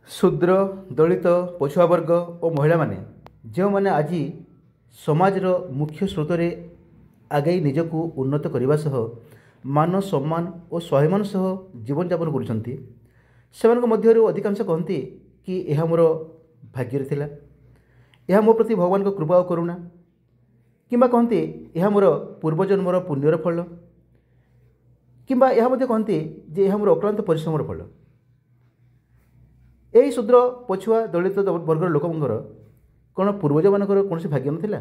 ଶୂଦ୍ର ଦଳିତ ପଛୁଆ ବର୍ଗ ଓ ମହିଳାମାନେ ଯେଉଁମାନେ ଆଜି ସମାଜର ମୁଖ୍ୟ ସ୍ରୋତରେ ଆଗେଇ ନିଜକୁ ଉନ୍ନତ କରିବା ସହ ମାନ ସମ୍ମାନ ଓ ସ୍ୱାଭିମାନ ସହ ଜୀବନଯାପନ କରୁଛନ୍ତି, ସେମାନଙ୍କ ମଧ୍ୟରୁ ଅଧିକାଂଶ କହନ୍ତି କି ଏହା ମୋର ଭାଗ୍ୟରେ ଥିଲା, ଏହା ମୋ ପ୍ରତି ଭଗବାନଙ୍କ କୃପା ଓ କରୁଣା, କିମ୍ବା କହନ୍ତି ଏହା ମୋର ପୂର୍ବଜନ୍ମର ପୁଣ୍ୟର ଫଳ, କିମ୍ବା ଏହା ମଧ୍ୟ କହନ୍ତି ଯେ ଏହା ମୋର ଅକ୍ଳାନ୍ତ ପରିଶ୍ରମର ଫଳ। ଏହି ଶୂଦ୍ର ପଛୁଆ ଦଳିତ ବର୍ଗର ଲୋକଙ୍କର କ'ଣ ପୂର୍ବଜମାନଙ୍କର କୌଣସି ଭାଗ୍ୟ ନଥିଲା?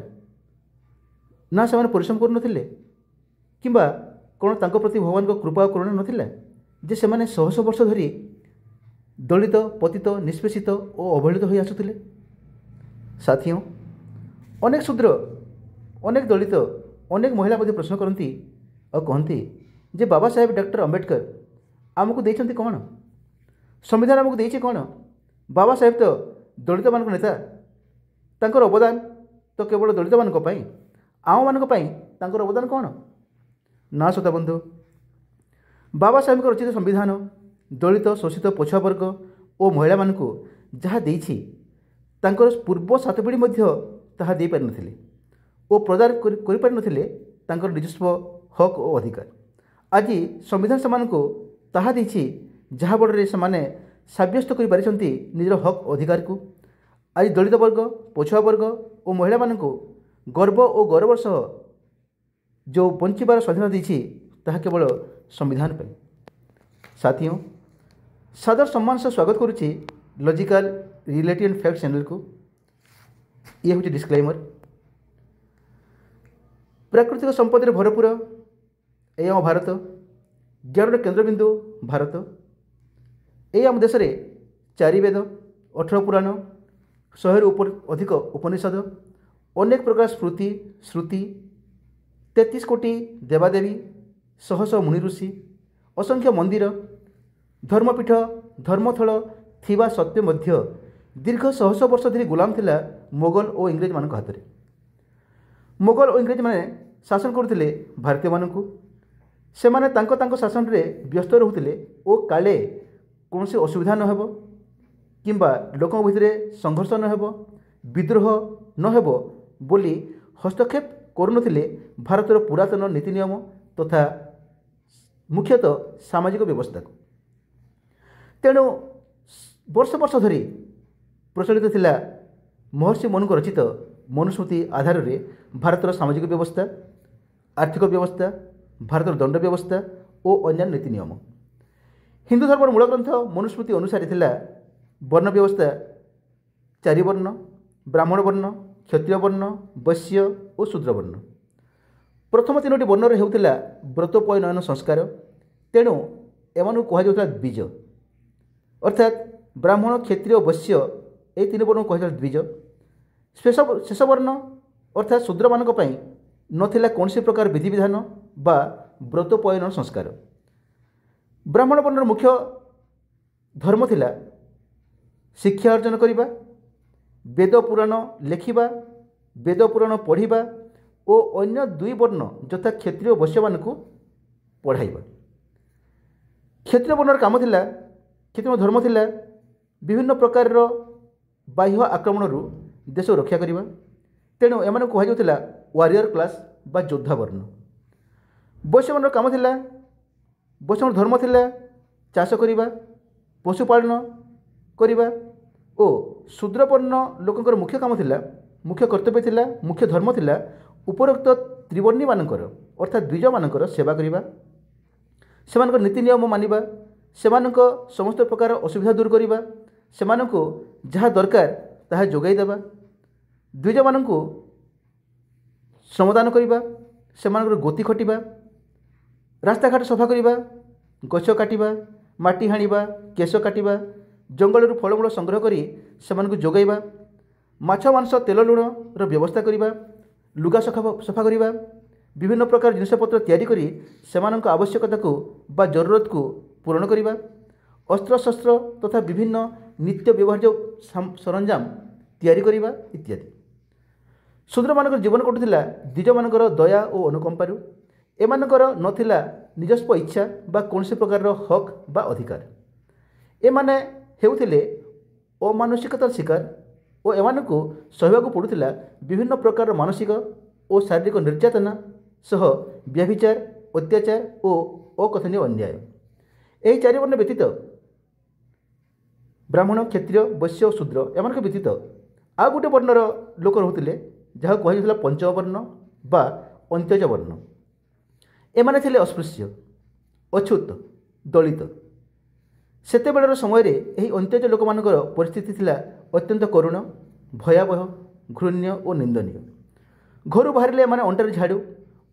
ନା ସେମାନେ ପରିଶ୍ରମ କରୁନଥିଲେ? କିମ୍ବା କ'ଣ ତାଙ୍କ ପ୍ରତି ଭଗବାନଙ୍କ କୃପା ଓ କରୁଣା ନଥିଲା ଯେ ସେମାନେ ଶହ ଶହ ବର୍ଷ ଧରି ଦଳିତ, ପତିତ, ନିଷ୍ପେଷିତ ଓ ଅବହେଳିତ ହୋଇ ଆସୁଥିଲେ? ସାଥିଓଁ, ଅନେକ ଶୂଦ୍ର, ଅନେକ ଦଳିତ, ଅନେକ ମହିଳା ମଧ୍ୟ ପ୍ରଶ୍ନ କରନ୍ତି ଆଉ କହନ୍ତି ଯେ ବାବା ସାହେବ ଡକ୍ଟର ଆମ୍ବେଦକର ଆମକୁ ଦେଇଛନ୍ତି କ'ଣ? ସମ୍ବିଧାନ ଆମକୁ ଦେଇଛି କ'ଣ? ବାବା ସାହେବ ତ ଦଳିତମାନଙ୍କ ନେତା, ତାଙ୍କର ଅବଦାନ ତ କେବଳ ଦଳିତମାନଙ୍କ ପାଇଁ, ଆମମାନଙ୍କ ପାଇଁ ତାଙ୍କର ଅବଦାନ କ'ଣ? ନା ସତା ବନ୍ଧୁ, ବାବା ସାହେବଙ୍କ ରଚିତ ସମ୍ବିଧାନ ଦଳିତ, ଶୋଷିତ, ପଛୁଆ ବର୍ଗ ଓ ମହିଳାମାନଙ୍କୁ ଯାହା ଦେଇଛି ତାଙ୍କର ପୂର୍ବ ସାତ ପିଢ଼ି ମଧ୍ୟ ତାହା ଦେଇପାରିନଥିଲେ ଓ ପ୍ରଦାନ କରିପାରିନଥିଲେ ତାଙ୍କର ନିଜସ୍ୱ ହକ୍ ଓ ଅଧିକାର। ଆଜି ସମ୍ବିଧାନ ସେମାନଙ୍କୁ ତାହା ଦେଇଛି ଯାହା ବଳରେ ସେମାନେ ସାବ୍ୟସ୍ତ କରିପାରିଛନ୍ତି ନିଜର ହକ୍ ଅଧିକାରକୁ। ଆଜି ଦଳିତ ବର୍ଗ, ପଛୁଆ ବର୍ଗ ଓ ମହିଳାମାନଙ୍କୁ ଗର୍ବ ଓ ଗୌରବର ସହ ଯେଉଁ ବଞ୍ଚିବାର ସ୍ୱାଧୀନତା ଦେଇଛି ତାହା କେବଳ ସମ୍ବିଧାନ ପାଇଁ। ସାଥିଓଁ, ସାଦର ସମ୍ମାନ ସହ ସ୍ୱାଗତ କରୁଛି ଲଜିକାଲ ରିଲେଟିଭ୍ ଆଣ୍ଡ ଫ୍ୟାକ୍ଟ ଚ୍ୟାନେଲକୁ। ଇଏ ହେଉଛି ଡିସକ୍ଲେମର। ପ୍ରାକୃତିକ ସମ୍ପଦରେ ଭରପୁର ଏହି ଆମ ଭାରତ, ଜ୍ଞାନର କେନ୍ଦ୍ରବିନ୍ଦୁ ଭାରତ। ଏହି ଆମ ଦେଶରେ 4 ବେଦ, 18 ପୁରାଣ, 100ରୁ ଅଧିକ ଉପନିଷଦ, ଅନେକ ପ୍ରକାର ସ୍ମୃତି, ଶ୍ରୁତି, 33 କୋଟି ଦେବାଦେବୀ, ଶହ ଶହ ମୁନି ଋଷି, ଅସଂଖ୍ୟ ମନ୍ଦିର, ଧର୍ମପୀଠ, ଧର୍ମଥଳ ଥିବା ସତ୍ତ୍ୱେ ମଧ୍ୟ ଦୀର୍ଘ ଶହ ଶହ ବର୍ଷ ଧରି ଗୁଲାମ ଥିଲା ମୋଗଲ ଓ ଇଂରେଜମାନଙ୍କ ହାତରେ। ମୋଗଲ ଓ ଇଂରେଜମାନେ ଶାସନ କରୁଥିଲେ ଭାରତୀୟମାନଙ୍କୁ। ସେମାନେ ତାଙ୍କ ଶାସନରେ ବ୍ୟସ୍ତ ରହୁଥିଲେ ଓ କାଳେ କୌଣସି ଅସୁବିଧା ନ ହେବ କିମ୍ବା ଲୋକଙ୍କ ଭିତରେ ସଂଘର୍ଷ ନ ହେବ, ବିଦ୍ରୋହ ନ ହେବ ବୋଲି ହସ୍ତକ୍ଷେପ କରୁନଥିଲେ ଭାରତର ପୁରାତନ ନୀତି ନିୟମ ତଥା ମୁଖ୍ୟତଃ ସାମାଜିକ ବ୍ୟବସ୍ଥାକୁ। ତେଣୁ ବର୍ଷ ବର୍ଷ ଧରି ପ୍ରଚଳିତ ଥିଲା ମହର୍ଷି ମନୁଙ୍କ ରଚିତ ମନୁସ୍ମୃତି ଆଧାରରେ ଭାରତର ସାମାଜିକ ବ୍ୟବସ୍ଥା, ଆର୍ଥିକ ବ୍ୟବସ୍ଥା, ଭାରତର ଦଣ୍ଡ ବ୍ୟବସ୍ଥା ଓ ଅନ୍ୟାନ୍ୟ ନୀତି ନିୟମ। ହିନ୍ଦୁ ଧର୍ମର ମୂଳ ଗ୍ରନ୍ଥ ମନୁସ୍ମୃତି ଅନୁସାରେ ଥିଲା ବର୍ଣ୍ଣ ବ୍ୟବସ୍ଥା 4 ବର୍ଣ୍ଣ: ବ୍ରାହ୍ମଣ ବର୍ଣ୍ଣ, କ୍ଷତ୍ରିୟ ବର୍ଣ୍ଣ, ବୈଶ୍ୟ ଓ ଶୂଦ୍ର ବର୍ଣ୍ଣ। ପ୍ରଥମ 3ଟି ବର୍ଣ୍ଣରେ ହେଉଥିଲା ବ୍ରତୋପନୟନ ସଂସ୍କାର। ତେଣୁ ଏମାନଙ୍କୁ କୁହାଯାଉଥିଲା ଦ୍ୱିଜ, ଅର୍ଥାତ୍ ବ୍ରାହ୍ମଣ, କ୍ଷତ୍ରିୟ ଓ ବୈଶ୍ୟ ଏହି 3 ବର୍ଣ୍ଣକୁ କୁହାଯାଉଥିଲା ଦ୍ୱିଜ। ଶେଷ ବର୍ଣ୍ଣ ଅର୍ଥାତ୍ ଶୂଦ୍ରମାନଙ୍କ ପାଇଁ ନଥିଲା କୌଣସି ପ୍ରକାର ବିଧିବିଧାନ ବା ବ୍ରତୋପନୟନ ସଂସ୍କାର। ବ୍ରାହ୍ମଣ ବର୍ଣ୍ଣର ମୁଖ୍ୟ ଧର୍ମ ଥିଲା ଶିକ୍ଷା ଅର୍ଜନ କରିବା, ବେଦ ପୁରାଣ ଲେଖିବା, ବେଦ ପୁରାଣ ପଢ଼ିବା ଓ ଅନ୍ୟ 2 ବର୍ଣ୍ଣ ଯଥା କ୍ଷତ୍ରିୟ ଓ ବୈଶ୍ୟମାନଙ୍କୁ ପଢ଼ାଇବା। କ୍ଷତ୍ରିୟ ବର୍ଣ୍ଣର କାମ ଥିଲା, କ୍ଷତ୍ରିୟ ଧର୍ମ ଥିଲା ବିଭିନ୍ନ ପ୍ରକାରର ବାହ୍ୟ ଆକ୍ରମଣରୁ ଦେଶକୁ ରକ୍ଷା କରିବା। ତେଣୁ ଏମାନଙ୍କୁ କୁହାଯାଉଥିଲା ୱାରିୟର କ୍ଲାସ୍ ବା ଯୋଦ୍ଧା ବର୍ଣ୍ଣ। ବୈଶ୍ୟମାନଙ୍କର କାମ ଥିଲା, ବୈଶ୍ୟଙ୍କର ଧର୍ମ ଥିଲା ଚାଷ କରିବା, ପଶୁପାଳନ କରିବା ଓ ଶୂଦ୍ରବର୍ଣ୍ଣ ଲୋକଙ୍କର ମୁଖ୍ୟ କାମ ଥିଲା, ମୁଖ୍ୟ କର୍ତ୍ତବ୍ୟ ଥିଲା, ମୁଖ୍ୟ ଧର୍ମ ଥିଲା ଉପରୋକ୍ତ ତ୍ରିବର୍ଣ୍ଣୀମାନଙ୍କର ଅର୍ଥାତ୍ ଦ୍ୱିଜମାନଙ୍କର ସେବା କରିବା, ସେମାନଙ୍କର ନୀତି ନିୟମ ମାନିବା, ସେମାନଙ୍କ ସମସ୍ତ ପ୍ରକାର ଅସୁବିଧା ଦୂର କରିବା, ସେମାନଙ୍କୁ ଯାହା ଦରକାର ତାହା ଯୋଗାଇ ଦେବା, ଦ୍ୱିଜମାନଙ୍କୁ ଶ୍ରମଦାନ କରିବା, ସେମାନଙ୍କର ଗୋତି ଖଟିବା, ରାସ୍ତାଘାଟ ସଫା କରିବା, ଗଛ କାଟିବା, ମାଟି ହାଣିବା, କେଶ କାଟିବା, ଜଙ୍ଗଲରୁ ଫଳମୂଳ ସଂଗ୍ରହ କରି ସେମାନଙ୍କୁ ଯୋଗାଇବା, ମାଛ, ମାଂସ, ତେଲ, ଲୁଣର ବ୍ୟବସ୍ଥା କରିବା, ଲୁଗା ସଫା କରିବା, ବିଭିନ୍ନ ପ୍ରକାର ଜିନିଷପତ୍ର ତିଆରି କରି ସେମାନଙ୍କ ଆବଶ୍ୟକତାକୁ ବା ଜରୁରତକୁ ପୂରଣ କରିବା, ଅସ୍ତ୍ରଶସ୍ତ୍ର ତଥା ବିଭିନ୍ନ ନିତ୍ୟ ବ୍ୟବହାର୍ଯ୍ୟ ସରଞ୍ଜାମ ତିଆରି କରିବା ଇତ୍ୟାଦି। ଶୂଦ୍ରମାନଙ୍କର ଜୀବନ କଟୁଥିଲା ଦ୍ୱିଜମାନଙ୍କର ଦୟା ଓ ଅନୁକମ୍ପାରୁ। ଏମାନଙ୍କର ନଥିଲା ନିଜସ୍ୱ ଇଚ୍ଛା ବା କୌଣସି ପ୍ରକାରର ହକ୍ ବା ଅଧିକାର। ଏମାନେ ହେଉଥିଲେ ଅମାନୁଷିକତାର ଶିକାର ଓ ଏମାନଙ୍କୁ ସହିବାକୁ ପଡ଼ୁଥିଲା ବିଭିନ୍ନ ପ୍ରକାରର ମାନସିକ ଓ ଶାରୀରିକ ନିର୍ଯାତନା ସହ ବ୍ୟଭିଚାର, ଅତ୍ୟାଚାର ଓ ଅକଥନୀୟ ଅନ୍ୟାୟ। ଏହି ଚାରି ବର୍ଣ୍ଣ ବ୍ୟତୀତ ବ୍ରାହ୍ମଣ, କ୍ଷତ୍ରିୟ, ବୈଶ୍ୟ ଓ ଶୂଦ୍ର ଏମାନଙ୍କ ବ୍ୟତୀତ ଆଉ ଗୋଟିଏ ବର୍ଣ୍ଣର ଲୋକ ରହୁଥିଲେ, ଯାହାକୁ କୁହାଯାଉଥିଲା ପଞ୍ଚମ ବର୍ଣ୍ଣ ବା ଅନ୍ତ୍ୟଜ ବର୍ଣ୍ଣ। ଏମାନେ ଥିଲେ ଅସ୍ପୃଶ୍ୟ, ଅଛୁତ, ଦଳିତ। ସେତେବେଳର ସମୟରେ ଏହି ଅନ୍ତ୍ୟଜ ଲୋକମାନଙ୍କର ପରିସ୍ଥିତି ଥିଲା ଅତ୍ୟନ୍ତ କରୁଣ, ଭୟାବହ, ଘୃଣ୍ୟ ଓ ନିନ୍ଦନୀୟ। ଘରୁ ବାହାରିଲେ ଏମାନେ ଅଣ୍ଟାରେ ଝାଡ଼ୁ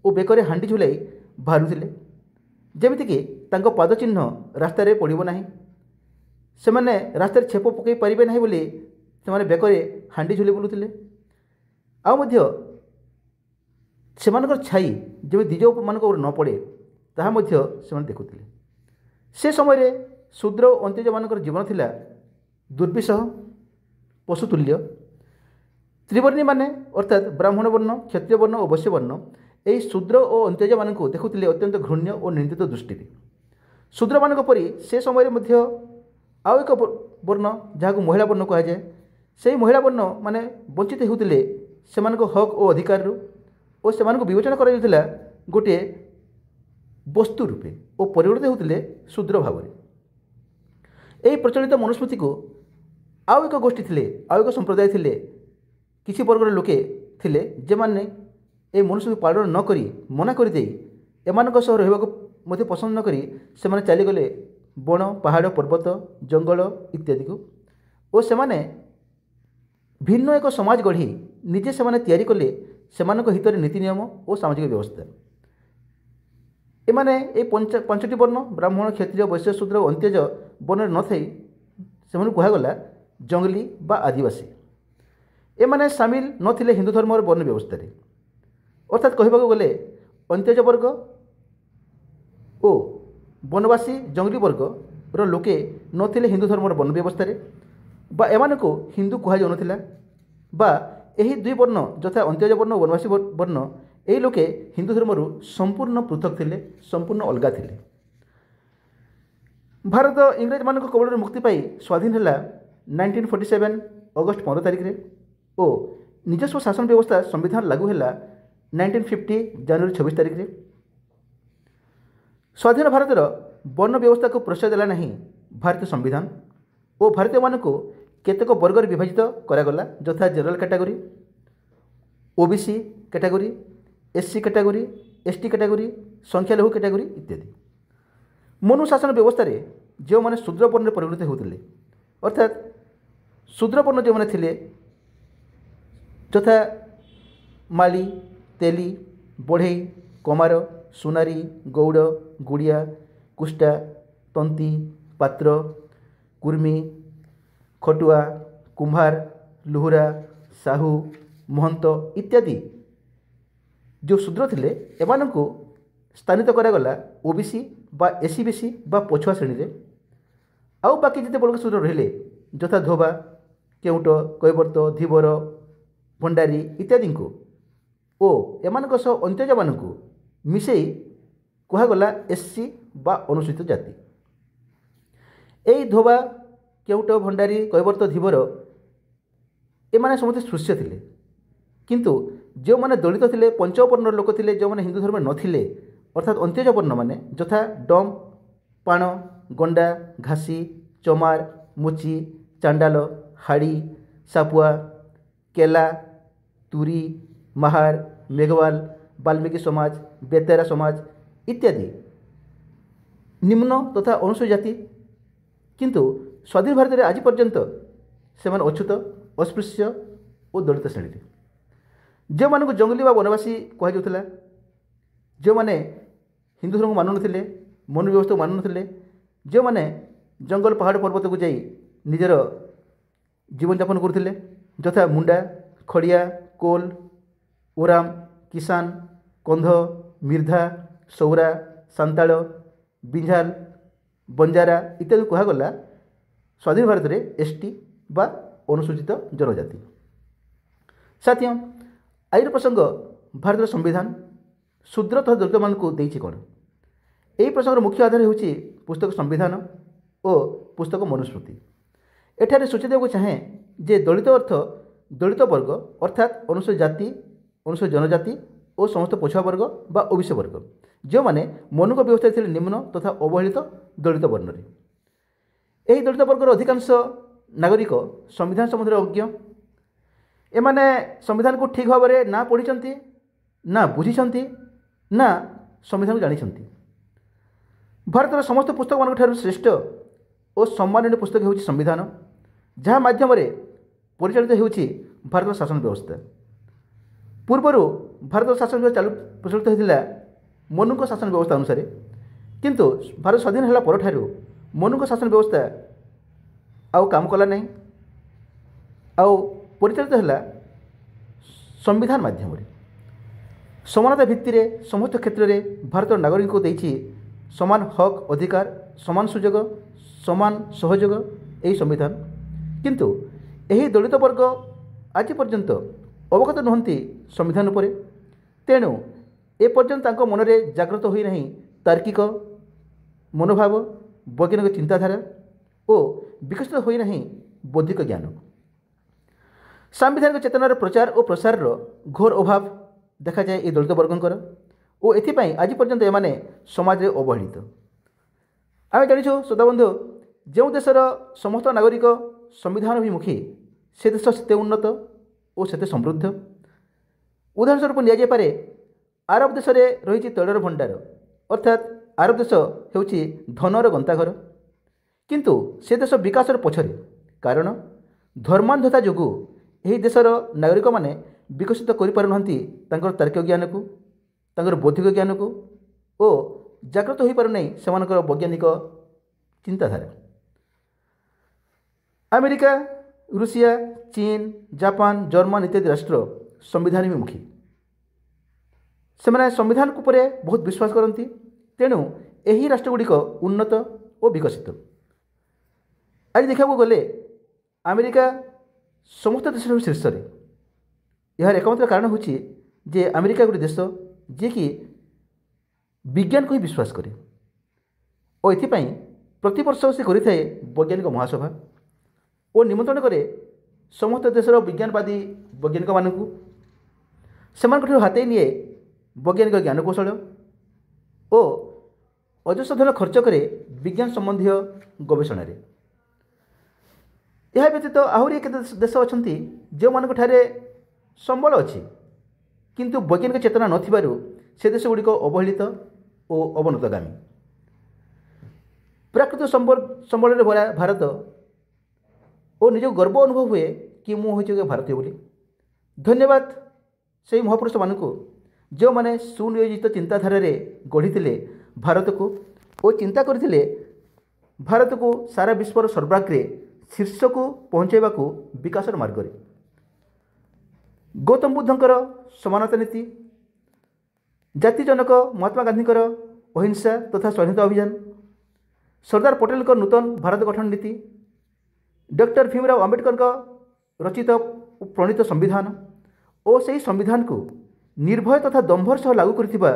ଓ ବେକରେ ହାଣ୍ଡି ଝୁଲାଇ ବାହାରୁଥିଲେ, ଯେମିତିକି ତାଙ୍କ ପାଦ ଚିହ୍ନ ରାସ୍ତାରେ ପଡ଼ିବ ନାହିଁ। ସେମାନେ ରାସ୍ତାରେ ଛେପ ପକାଇ ପାରିବେ ନାହିଁ ବୋଲି ସେମାନେ ବେକରେ ହାଣ୍ଡି ଝୁଲି ବୁଲୁଥିଲେ। ଆଉ ମଧ୍ୟ ସେମାନଙ୍କର ଛାଇ ଯେମିତି ଦ୍ୱିଜମାନଙ୍କ ଉପରେ ନ ପଡ଼େ ତାହା ମଧ୍ୟ ସେମାନେ ଦେଖୁଥିଲେ। ସେ ସମୟରେ ଶୂଦ୍ର ଓ ଅନ୍ତ୍ୟଜମାନଙ୍କର ଜୀବନ ଥିଲା ଦୁର୍ବିସହ, ପଶୁତୁଲ୍ୟ। ତ୍ରିବର୍ଣ୍ଣୀମାନେ ଅର୍ଥାତ୍ ବ୍ରାହ୍ମଣ ବର୍ଣ୍ଣ, କ୍ଷତ୍ରିୟ ବର୍ଣ୍ଣ ଓ ବୈଶ୍ୟ ବର୍ଣ୍ଣ ଏହି ଶୂଦ୍ର ଓ ଅନ୍ତ୍ୟଜମାନଙ୍କୁ ଦେଖୁଥିଲେ ଅତ୍ୟନ୍ତ ଘୃଣ୍ୟ ଓ ନିନ୍ଦିତ ଦୃଷ୍ଟିରେ। ଶୂଦ୍ରମାନଙ୍କ ପରି ସେ ସମୟରେ ମଧ୍ୟ ଆଉ ଏକ ବର୍ଣ୍ଣ, ଯାହାକୁ ମହିଳା ବର୍ଣ୍ଣ କୁହାଯାଏ, ସେହି ମହିଳା ବର୍ଣ୍ଣମାନେ ବଞ୍ଚିତ ହେଉଥିଲେ ସେମାନଙ୍କ ହକ୍ ଓ ଅଧିକାରରୁ ଓ ସେମାନଙ୍କୁ ବିବେଚନା କରାଯାଉଥିଲା ଗୋଟିଏ ବସ୍ତୁ ରୂପେ ଓ ପରିଗଣିତ ହେଉଥିଲେ ଶୂଦ୍ର ଭାବରେ। ଏହି ପ୍ରଚଳିତ ମନୁସ୍ମୃତିକୁ ଆଉ ଏକ ଗୋଷ୍ଠୀ ଥିଲେ, ଆଉ ଏକ ସମ୍ପ୍ରଦାୟ ଥିଲେ, କିଛି ବର୍ଗର ଲୋକେ ଥିଲେ ଯେଉଁମାନେ ଏହି ମନୁସ୍ମୃତି ପାଳନ ନ କରି ମନା କରିଦେଇ ଏମାନଙ୍କ ସହ ରହିବାକୁ ମଧ୍ୟ ପସନ୍ଦ ନ କରି ସେମାନେ ଚାଲିଗଲେ ବଣ, ପାହାଡ଼, ପର୍ବତ, ଜଙ୍ଗଲ ଇତ୍ୟାଦିକୁ ଓ ସେମାନେ ଭିନ୍ନ ଏକ ସମାଜ ଗଢ଼ି ନିଜେ ସେମାନେ ତିଆରି କଲେ ସେମାନଙ୍କ ହିତରେ ନୀତି ନିୟମ ଓ ସାମାଜିକ ବ୍ୟବସ୍ଥା। ଏମାନେ ଏହି ପାଞ୍ଚଟି ବର୍ଣ୍ଣ ବ୍ରାହ୍ମଣ, କ୍ଷତ୍ରିୟ, ବୈଶ୍ୟ, ଶୂଦ୍ର ଓ ଅନ୍ତ୍ୟଜ ବର୍ଣ୍ଣରେ ନଥାଇ ସେମାନଙ୍କୁ କୁହାଗଲା ଜଙ୍ଗଲୀ ବା ଆଦିବାସୀ। ଏମାନେ ସାମିଲ ନଥିଲେ ହିନ୍ଦୁ ଧର୍ମର ବର୍ଣ୍ଣ ବ୍ୟବସ୍ଥାରେ। ଅର୍ଥାତ୍ କହିବାକୁ ଗଲେ ଅନ୍ତ୍ୟଜ ବର୍ଗ ଓ ବନବାସୀ ଜଙ୍ଗଲୀ ବର୍ଗର ଲୋକେ ନଥିଲେ ହିନ୍ଦୁ ଧର୍ମର ବର୍ଣ୍ଣ ବ୍ୟବସ୍ଥାରେ, ବା ଏମାନଙ୍କୁ ହିନ୍ଦୁ କୁହାଯାଉନଥିଲା, ବା ଏହି ଦୁଇ ବର୍ଣ୍ଣ ଯଥା ଅନ୍ତ୍ୟଜ ବର୍ଣ୍ଣ ଓ ବନବାସୀ ବର୍ଣ୍ଣ ଏହି ଲୋକେ ହିନ୍ଦୁ ଧର୍ମରୁ ସମ୍ପୂର୍ଣ୍ଣ ପୃଥକ ଥିଲେ, ସମ୍ପୂର୍ଣ୍ଣ ଅଲଗା ଥିଲେ। ଭାରତ ଇଂରେଜମାନଙ୍କ କବଳରୁ ମୁକ୍ତି ପାଇ ସ୍ୱାଧୀନ ହେଲା 1947 ଅଗଷ୍ଟ 15 ତାରିଖରେ ଓ ନିଜସ୍ୱ ଶାସନ ବ୍ୟବସ୍ଥା ସମ୍ବିଧାନ ଲାଗୁ ହେଲା 1950 ଜାନୁଆରୀ 26 ତାରିଖରେ। ସ୍ୱାଧୀନ ଭାରତର ବର୍ଣ୍ଣ ବ୍ୟବସ୍ଥାକୁ ପ୍ରଶ୍ରୟ ଦେଲା ନାହିଁ ଭାରତୀୟ ସମ୍ବିଧାନ ଓ ଭାରତୀୟମାନଙ୍କୁ କେତେକ ବର୍ଗରେ ବିଭାଜିତ କରାଗଲା, ଯଥା general category, OBC category, SC category, ST category, ସଂଖ୍ୟାଲଘୁ କ୍ୟାଟାଗୋରୀ ଇତ୍ୟାଦି। ମନୁଶାସନ ବ୍ୟବସ୍ଥାରେ ଯେଉଁମାନେ ଶୂଦ୍ର ବର୍ଣ୍ଣରେ ପରିଗଣିତ ହେଉଥିଲେ, ଅର୍ଥାତ୍ ଶୂଦ୍ର ବର୍ଣ୍ଣ ଯେଉଁମାନେ ଥିଲେ ଯଥା ମାଳି, ତେଲି, ବଢ଼େଇ, କମାର, ସୁନାରୀ, ଗୌଡ଼, ଗୁଡ଼ିଆ, କୁଷ୍ଟା, ତନ୍ତୀ, ପାତ୍ର, କୁର୍ମୀ, ଖଟୁଆ, କୁମ୍ଭାର, ଲୁହୁରା, ସାହୁ, ମହନ୍ତ ଇତ୍ୟାଦି ଯେଉଁ ଶୂଦ୍ର ଥିଲେ ଏମାନଙ୍କୁ ସ୍ଥାନିତ କରାଗଲା ଓବିସି ବା ଏସିବିସି ବା ପଛୁଆ ଶ୍ରେଣୀରେ। ଆଉ ବାକି ଯେତେ ବର୍ଗ ଶୂଦ୍ର ରହିଲେ ଯଥା ଧୋବା, କେଉଁଟ, କୈବର୍ତ୍ତ, ଧୀବର, ଭଣ୍ଡାରୀ ଇତ୍ୟାଦିଙ୍କୁ ଓ ଏମାନଙ୍କ ସହ ଅନ୍ତ୍ୟଜମାନଙ୍କୁ ମିଶାଇ କୁହାଗଲା ଏସସି ବା ଅନୁସୂଚିତ ଜାତି। ଏହି ଧୋବା, କେଉଁଟ, ଭଣ୍ଡାରୀ, କୈବର୍ତ୍ତ, ଧୀବର ଏମାନେ ସମସ୍ତେ ସ୍ପୃଶ୍ୟ ଥିଲେ, କିନ୍ତୁ ଯେଉଁମାନେ ଦଳିତ ଥିଲେ, ପଞ୍ଚମ ବର୍ଣ୍ଣର ଲୋକ ଥିଲେ, ଯେଉଁମାନେ ହିନ୍ଦୁ ଧର୍ମରେ ନଥିଲେ, ଅର୍ଥାତ୍ ଅନ୍ତ୍ୟଜ ବର୍ଣ୍ଣମାନେ ଯଥା ଡମ୍, ପାଣ, ଗଣ୍ଡା, ଘାସି, ଚମାର, ମୁଚି, ଚାଣ୍ଡାଲ, ହାଡ଼ି, ସାପୁଆ, କେଲା, ତୁରୀ, ମାହାର, ମେଘୱାଲ, ବାଲ୍ମୀକି ସମାଜ, ବେତେରା ସମାଜ ଇତ୍ୟାଦି ନିମ୍ନ ତଥା ଅନୁସୂଚିତ ଜାତି, କିନ୍ତୁ ସ୍ୱାଧୀନ ଭାରତରେ ଆଜି ପର୍ଯ୍ୟନ୍ତ ସେମାନେ ଅଚ୍ୟୁତ, ଅସ୍ପୃଶ୍ୟ ଓ ଦଳିତ ଶ୍ରେଣୀରେ। ଯେଉଁମାନଙ୍କୁ ଜଙ୍ଗଲୀ ବା ବନବାସୀ କୁହାଯାଉଥିଲା, ଯେଉଁମାନେ ହିନ୍ଦୁ ଧର୍ମକୁ ମାନୁନଥିଲେ, ମନୁ ବ୍ୟବସ୍ଥାକୁ ମାନୁନଥିଲେ, ଯେଉଁମାନେ ଜଙ୍ଗଲ, ପାହାଡ଼, ପର୍ବତକୁ ଯାଇ ନିଜର ଜୀବନଯାପନ କରୁଥିଲେ, ଯଥା ମୁଣ୍ଡା, ଖଡ଼ିଆ, କୋଲ, ଓରାମ, କିଷାନ, କନ୍ଧ, ମିର୍ଦ୍ଧା, ସୌରା, ସାନ୍ତାଳ, ବିଞ୍ଝାଲ, ବଞ୍ଜାରା ଇତ୍ୟାଦି କୁହାଗଲା ସ୍ୱାଧୀନ ଭାରତରେ ଏସଟି ବା ଅନୁସୂଚିତ ଜନଜାତି। ସାଥିୟ, ଆଜିର ପ୍ରସଙ୍ଗ ଭାରତର ସମ୍ବିଧାନ ଶୂଦ୍ର ତଥା ଦଳିତମାନଙ୍କୁ ଦେଇଛି କ'ଣ? ଏହି ପ୍ରସଙ୍ଗର ମୁଖ୍ୟ ଆଧାର ହେଉଛି ପୁସ୍ତକ ସମ୍ବିଧାନ ଓ ପୁସ୍ତକ ମନୁସ୍ମୃତି। ଏଠାରେ ସୂଚୀ ଦେବାକୁ ଚାହେଁ ଯେ ଦଳିତ ଅର୍ଥ ଦଳିତ ବର୍ଗ ଅର୍ଥାତ୍ ଅନୁସୂଚିତ ଜାତି, ଅନୁସୂଚିତ ଜନଜାତି ଓ ସମସ୍ତ ପଛୁଆ ବର୍ଗ ବା ଓବିସି ବର୍ଗ, ଯେଉଁମାନେ ମନୁଙ୍କ ବ୍ୟବସ୍ଥାରେ ଥିଲେ ନିମ୍ନ ତଥା ଅବହେଳିତ ଦଳିତ ବର୍ଣ୍ଣରେ। ଏହି ଦଳିତ ବର୍ଗର ଅଧିକାଂଶ ନାଗରିକ ସମ୍ବିଧାନ ସମ୍ବନ୍ଧରେ ଅଜ୍ଞ। ଏମାନେ ସମ୍ବିଧାନକୁ ଠିକ୍ ଭାବରେ ନା ପଢ଼ିଛନ୍ତି, ନା ବୁଝିଛନ୍ତି, ନା ସମ୍ବିଧାନକୁ ଜାଣିଛନ୍ତି। ଭାରତର ସମସ୍ତ ପୁସ୍ତକମାନଙ୍କ ଠାରୁ ଶ୍ରେଷ୍ଠ ଓ ସମ୍ମାନନୀୟ ପୁସ୍ତକ ହେଉଛି ସମ୍ବିଧାନ, ଯାହା ମାଧ୍ୟମରେ ପରିଚାଳିତ ହେଉଛି ଭାରତର ଶାସନ ବ୍ୟବସ୍ଥା। ପୂର୍ବରୁ ଭାରତର ଶାସନ ବ୍ୟବସ୍ଥା ପ୍ରଚଳିତ ହୋଇଥିଲା ମନୁଙ୍କ ଶାସନ ବ୍ୟବସ୍ଥା ଅନୁସାରେ, କିନ୍ତୁ ଭାରତ ସ୍ୱାଧୀନ ହେଲା ପରଠାରୁ ମନୁଙ୍କ ଶାସନ ବ୍ୟବସ୍ଥା ଆଉ କାମ କଲା ନାହିଁ, ଆଉ ପରିଚାଳିତ ହେଲା ସମ୍ବିଧାନ ମାଧ୍ୟମରେ। ସମାନତା ଭିତ୍ତିରେ ସମସ୍ତ କ୍ଷେତ୍ରରେ ଭାରତର ନାଗରିକଙ୍କୁ ଦେଇଛି ସମାନ ହକ୍ ଅଧିକାର, ସମାନ ସୁଯୋଗ, ସମାନ ସହଯୋଗ ଏହି ସମ୍ବିଧାନ। କିନ୍ତୁ ଏହି ଦଳିତ ବର୍ଗ ଆଜି ପର୍ଯ୍ୟନ୍ତ ଅବଗତ ନୁହନ୍ତି ସମ୍ବିଧାନ ଉପରେ। ତେଣୁ ଏପର୍ଯ୍ୟନ୍ତ ତାଙ୍କ ମନରେ ଜାଗ୍ରତ ହୋଇନାହିଁ ତାର୍କିକ ମନୋଭାବ, ବୈଜ୍ଞାନିକ ଚିନ୍ତାଧାରା ଓ ବିକଶିତ ହୋଇନାହିଁ ବୌଦ୍ଧିକ ଜ୍ଞାନ। ସାମ୍ବିଧାନିକ ଚେତନାର ପ୍ରଚାର ଓ ପ୍ରସାରର ଘୋର ଅଭାବ ଦେଖାଯାଏ ଏହି ଦଳିତ ବର୍ଗଙ୍କର ଓ ଏଥିପାଇଁ ଆଜି ପର୍ଯ୍ୟନ୍ତ ଏମାନେ ସମାଜରେ ଅବହେଳିତ। ଆମେ ଜାଣିଛୁ ଶ୍ରୋତାବନ୍ଧୁ, ଯେଉଁ ଦେଶର ସମସ୍ତ ନାଗରିକ ସମ୍ବିଧାନ ଅଭିମୁଖୀ ସେ ଦେଶ ସେତେ ଉନ୍ନତ ଓ ସେତେ ସମୃଦ୍ଧ। ଉଦାହରଣ ସ୍ୱରୂପ ନିଆଯାଇପାରେ ଆରବ ଦେଶରେ ରହିଛି ତୈଳର ଭଣ୍ଡାର, ଅର୍ଥାତ୍ ଆରବ ଦେଶ ହେଉଛି ଧନର ଗନ୍ତାଘର। କିନ୍ତୁ ସେ ଦେଶ ବିକାଶର ପଛରେ, କାରଣ ଧର୍ମାନ୍ଧତା ଯୋଗୁଁ ଏହି ଦେଶର ନାଗରିକମାନେ ବିକଶିତ କରିପାରୁନାହାନ୍ତି ତାଙ୍କର ତାର୍କିକ ଜ୍ଞାନକୁ, ତାଙ୍କର ବୌଦ୍ଧିକ ଜ୍ଞାନକୁ ଓ ଜାଗ୍ରତ ହୋଇପାରୁନାହିଁ ସେମାନଙ୍କର ବୈଜ୍ଞାନିକ ଚିନ୍ତାଧାରା। ଆମେରିକା, ରୁଷିଆ, ଚୀନ, ଜାପାନ, ଜର୍ମାନ ଇତ୍ୟାଦି ରାଷ୍ଟ୍ର ସମ୍ବିଧାନ ବିମୁଖୀ। ସେମାନେ ସମ୍ବିଧାନ ଉପରେ ବହୁତ ବିଶ୍ୱାସ କରନ୍ତି। ତେଣୁ ଏହି ରାଷ୍ଟ୍ରଗୁଡ଼ିକ ଉନ୍ନତ ଓ ବିକଶିତ। ଆଜି ଦେଖିବାକୁ ଗଲେ ଆମେରିକା ସମସ୍ତ ଦେଶର ଶୀର୍ଷରେ। ଏହାର ଏକମାତ୍ର କାରଣ ହେଉଛି ଯେ ଆମେରିକା ଗୋଟିଏ ଦେଶ ଯିଏକି ବିଜ୍ଞାନକୁ ହିଁ ବିଶ୍ୱାସ କରେ ଓ ଏଥିପାଇଁ ପ୍ରତିବର୍ଷ ସେ କରିଥାଏ ବୈଜ୍ଞାନିକ ମହାସଭା ଓ ନିମନ୍ତ୍ରଣ କରେ ସମସ୍ତ ଦେଶର ବିଜ୍ଞାନବାଦୀ ବୈଜ୍ଞାନିକମାନଙ୍କୁ। ସେମାନଙ୍କଠାରୁ ହାତେଇ ନିଏ ବୈଜ୍ଞାନିକ ଜ୍ଞାନକୌଶଳ ଓ ଅଜସ୍ର ଧନ ଖର୍ଚ୍ଚ କରେ ବିଜ୍ଞାନ ସମ୍ବନ୍ଧୀୟ ଗବେଷଣାରେ। ଏହା ବ୍ୟତୀତ ଆହୁରି କେତେ ଦେଶ ଅଛନ୍ତି ଯେଉଁମାନଙ୍କଠାରେ ସମ୍ବଳ ଅଛି, କିନ୍ତୁ ବୈଜ୍ଞାନିକ ଚେତନା ନଥିବାରୁ ସେ ଦେଶଗୁଡ଼ିକ ଅବହେଳିତ ଓ ଅବନତଗାମୀ। ପ୍ରାକୃତିକ ସମ୍ବଳରେ ଭରା ଭାରତ ଓ ନିଜକୁ ଗର୍ବ ଅନୁଭବ ହୁଏ କି ମୁଁ ହେଉଛି ଏକ ଭାରତୀୟ ବୋଲି। ଧନ୍ୟବାଦ ସେହି ମହାପୁରୁଷମାନଙ୍କୁ ଯେଉଁମାନେ ସୁନିୟୋଜିତ ଚିନ୍ତାଧାରାରେ ଗଢ଼ିଥିଲେ ଭାରତକୁ ଓ ଚିନ୍ତା କରିଥିଲେ ଭାରତକୁ ସାରା ବିଶ୍ୱର ସର୍ବାଗ୍ରେ ଶୀର୍ଷକୁ ପହଞ୍ଚାଇବାକୁ ବିକାଶର ମାର୍ଗରେ। ଗୌତମ ବୁଦ୍ଧଙ୍କର ସମାନତା ନୀତି, ଜାତିଜନକ ମହାତ୍ମା ଗାନ୍ଧୀଙ୍କର ଅହିଂସା ତଥା ସ୍ୱାଧୀନତା ଅଭିଯାନ, ସର୍ଦ୍ଦାର ପଟେଲଙ୍କ ନୂତନ ଭାରତ ଗଠନ ନୀତି, ଡକ୍ଟର ଭୀମରାଓ ଆମ୍ବେଦକରଙ୍କ ରଚିତ ଓ ପ୍ରଣୀତ ସମ୍ବିଧାନ ଓ ସେହି ସମ୍ବିଧାନକୁ ନିର୍ଭୟ ତଥା ଦମ୍ଭର ସହ ଲାଗୁ କରିଥିବା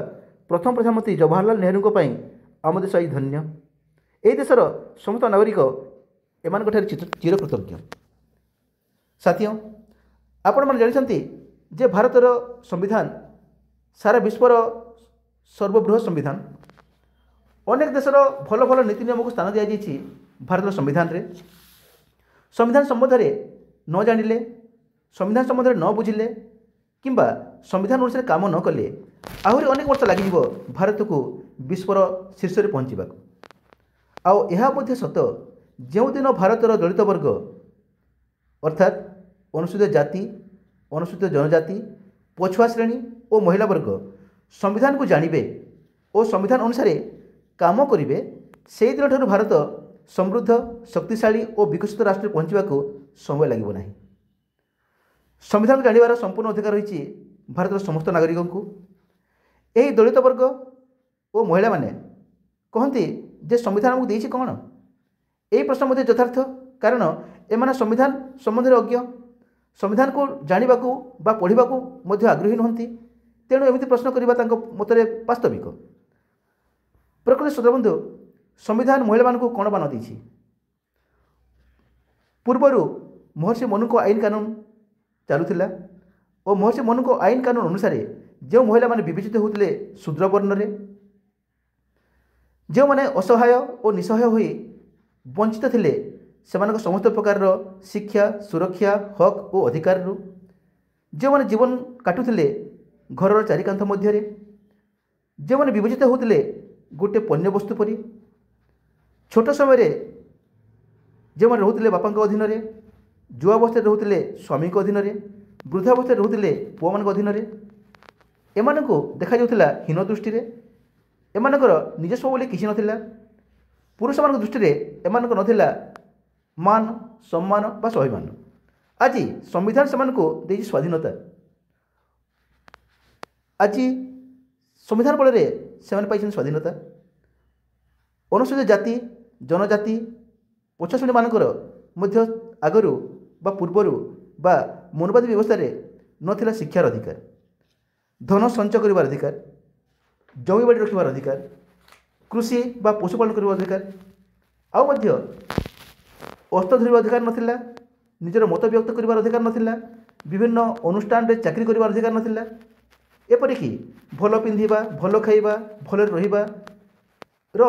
ପ୍ରଥମ ପ୍ରଧାନମନ୍ତ୍ରୀ ଜବାହରଲାଲ ନେହେରୁଙ୍କ ପାଇଁ ଆମ ଦେଶ ଆଜି ଧନ୍ୟ। ଏହି ଦେଶର ସମସ୍ତ ନାଗରିକ ଏମାନଙ୍କଠାରେ ଚିରକୃତଜ୍ଞ। ସାଥିୟ, ଆପଣମାନେ ଜାଣିଛନ୍ତି ଯେ ଭାରତର ସମ୍ବିଧାନ ସାରା ବିଶ୍ୱର ସର୍ବବୃହତ୍ ସମ୍ବିଧାନ। ଅନେକ ଦେଶର ଭଲ ଭଲ ନୀତି ନିୟମକୁ ସ୍ଥାନ ଦିଆଯାଇଛି ଭାରତର ସମ୍ବିଧାନରେ। ସମ୍ବିଧାନ ସମ୍ବନ୍ଧରେ ନ ଜାଣିଲେ, ସମ୍ବିଧାନ ସମ୍ବନ୍ଧରେ ନ ବୁଝିଲେ କିମ୍ବା ସମ୍ବିଧାନ ଅନୁସାରେ କାମ ନ କଲେ ଆହୁରି ଅନେକ ବର୍ଷ ଲାଗିଯିବ ଭାରତକୁ ବିଶ୍ୱର ଶୀର୍ଷରେ ପହଞ୍ଚିବାକୁ। ଆଉ ଏହା ମଧ୍ୟ ସତ, ଯେଉଁଦିନ ଭାରତର ଦଳିତ ବର୍ଗ ଅର୍ଥାତ୍ ଅନୁସୂଚିତ ଜାତି, ଅନୁସୂଚିତ ଜନଜାତି, ପଛୁଆ ଶ୍ରେଣୀ ଓ ମହିଳା ବର୍ଗ ସମ୍ବିଧାନକୁ ଜାଣିବେ ଓ ସମ୍ବିଧାନ ଅନୁସାରେ କାମ କରିବେ, ସେହିଦିନଠାରୁ ଭାରତ ସମୃଦ୍ଧ, ଶକ୍ତିଶାଳୀ ଓ ବିକଶିତ ରାଷ୍ଟ୍ରରେ ପହଞ୍ଚିବାକୁ ସମୟ ଲାଗିବ ନାହିଁ। ସମ୍ବିଧାନକୁ ଜାଣିବାର ସମ୍ପୂର୍ଣ୍ଣ ଅଧିକାର ରହିଛି ଭାରତର ସମସ୍ତ ନାଗରିକଙ୍କୁ। ଏହି ଦଳିତ ବର୍ଗ ଓ ମହିଳାମାନେ କହନ୍ତି ଯେ ସମ୍ବିଧାନ ଆମକୁ ଦେଇଛି କ'ଣ? ଏହି ପ୍ରଶ୍ନ ମଧ୍ୟ ଯଥାର୍ଥ, କାରଣ ଏମାନେ ସମ୍ବିଧାନ ସମ୍ବନ୍ଧରେ ଅଜ୍ଞ, ସମ୍ବିଧାନକୁ ଜାଣିବାକୁ ବା ପଢ଼ିବାକୁ ମଧ୍ୟ ଆଗ୍ରହୀ ନୁହନ୍ତି। ତେଣୁ ଏମିତି ପ୍ରଶ୍ନ କରିବା ତାଙ୍କ ମତରେ ବାସ୍ତବିକ। ପ୍ରକୃତ ଶ୍ରୋତାବନ୍ଧୁ, ସମ୍ବିଧାନ ମହିଳାମାନଙ୍କୁ କ'ଣ ବା ନ ଦେଇଛି? ପୂର୍ବରୁ ମହର୍ଷି ମନୁଙ୍କ ଆଇନ କାନୁନ ଚାଲୁଥିଲା ଓ ମହର୍ଷି ମନୁଙ୍କ ଆଇନ କାନୁନ ଅନୁସାରେ ଯେଉଁ ମହିଳାମାନେ ବିବେଚିତ ହେଉଥିଲେ ଶୂଦ୍ର ବର୍ଣ୍ଣରେ, ଯେଉଁମାନେ ଅସହାୟ ଓ ନିଃସହାୟ ହୋଇ ବଞ୍ଚିତ ଥିଲେ ସେମାନଙ୍କ ସମସ୍ତ ପ୍ରକାରର ଶିକ୍ଷା, ସୁରକ୍ଷା, ହକ୍ ଓ ଅଧିକାରରୁ, ଯେଉଁମାନେ ଜୀବନ କାଟୁଥିଲେ ଘରର ଚାରିକାନ୍ଥ ମଧ୍ୟରେ, ଯେଉଁମାନେ ବିବେଚିତ ହେଉଥିଲେ ଗୋଟିଏ ପଣ୍ୟବସ୍ତୁ ପରି, ଛୋଟ ସମୟରେ ଯେଉଁମାନେ ରହୁଥିଲେ ବାପାଙ୍କ ଅଧୀନରେ, ଯୁବାବସ୍ଥାରେ ରହୁଥିଲେ ସ୍ୱାମୀଙ୍କ ଅଧୀନରେ, ବୃଦ୍ଧାବସ୍ଥାରେ ରହୁଥିଲେ ପୁଅମାନଙ୍କ ଅଧୀନରେ, ଏମାନଙ୍କୁ ଦେଖାଯାଉଥିଲା ହୀନ ଦୃଷ୍ଟିରେ। ଏମାନଙ୍କର ନିଜସ୍ୱ ବୋଲି କିଛି ନଥିଲା। ପୁରୁଷମାନଙ୍କ ଦୃଷ୍ଟିରେ ଏମାନଙ୍କ ନଥିଲା ମାନ, ସମ୍ମାନ ବା ସ୍ୱାଭିମାନ। ଆଜି ସମ୍ବିଧାନ ସେମାନଙ୍କୁ ଦେଇଛି ସ୍ୱାଧୀନତା। ଆଜି ସମ୍ବିଧାନ ବଳରେ ସେମାନେ ପାଇଛନ୍ତି ସ୍ୱାଧୀନତା। ଅନୁସୂଚିତ ଜାତି, ଜନଜାତି, ପଛ ଶ୍ରେଣୀମାନଙ୍କର ମଧ୍ୟ ଆଗରୁ ବା ପୂର୍ବରୁ ବା ମନୁବାଦୀ ବ୍ୟବସ୍ଥାରେ ନଥିଲା ଶିକ୍ଷାର ଅଧିକାର, ଧନ ସଞ୍ଚୟ କରିବାର ଅଧିକାର, ଜମିବାଡ଼ି ରଖିବାର ଅଧିକାର, କୃଷି ବା ପଶୁପାଳନ କରିବାର ଅଧିକାର, ଆଉ ମଧ୍ୟ ଅସ୍ତ୍ର ଧରିବାର ଅଧିକାର ନଥିଲା, ନିଜର ମତ ବ୍ୟକ୍ତ କରିବାର ଅଧିକାର ନଥିଲା, ବିଭିନ୍ନ ଅନୁଷ୍ଠାନରେ ଚାକିରି କରିବାର ଅଧିକାର ନଥିଲା, ଏପରିକି ଭଲ ପିନ୍ଧିବା, ଭଲ ଖାଇବା, ଭଲରେ ରହିବାର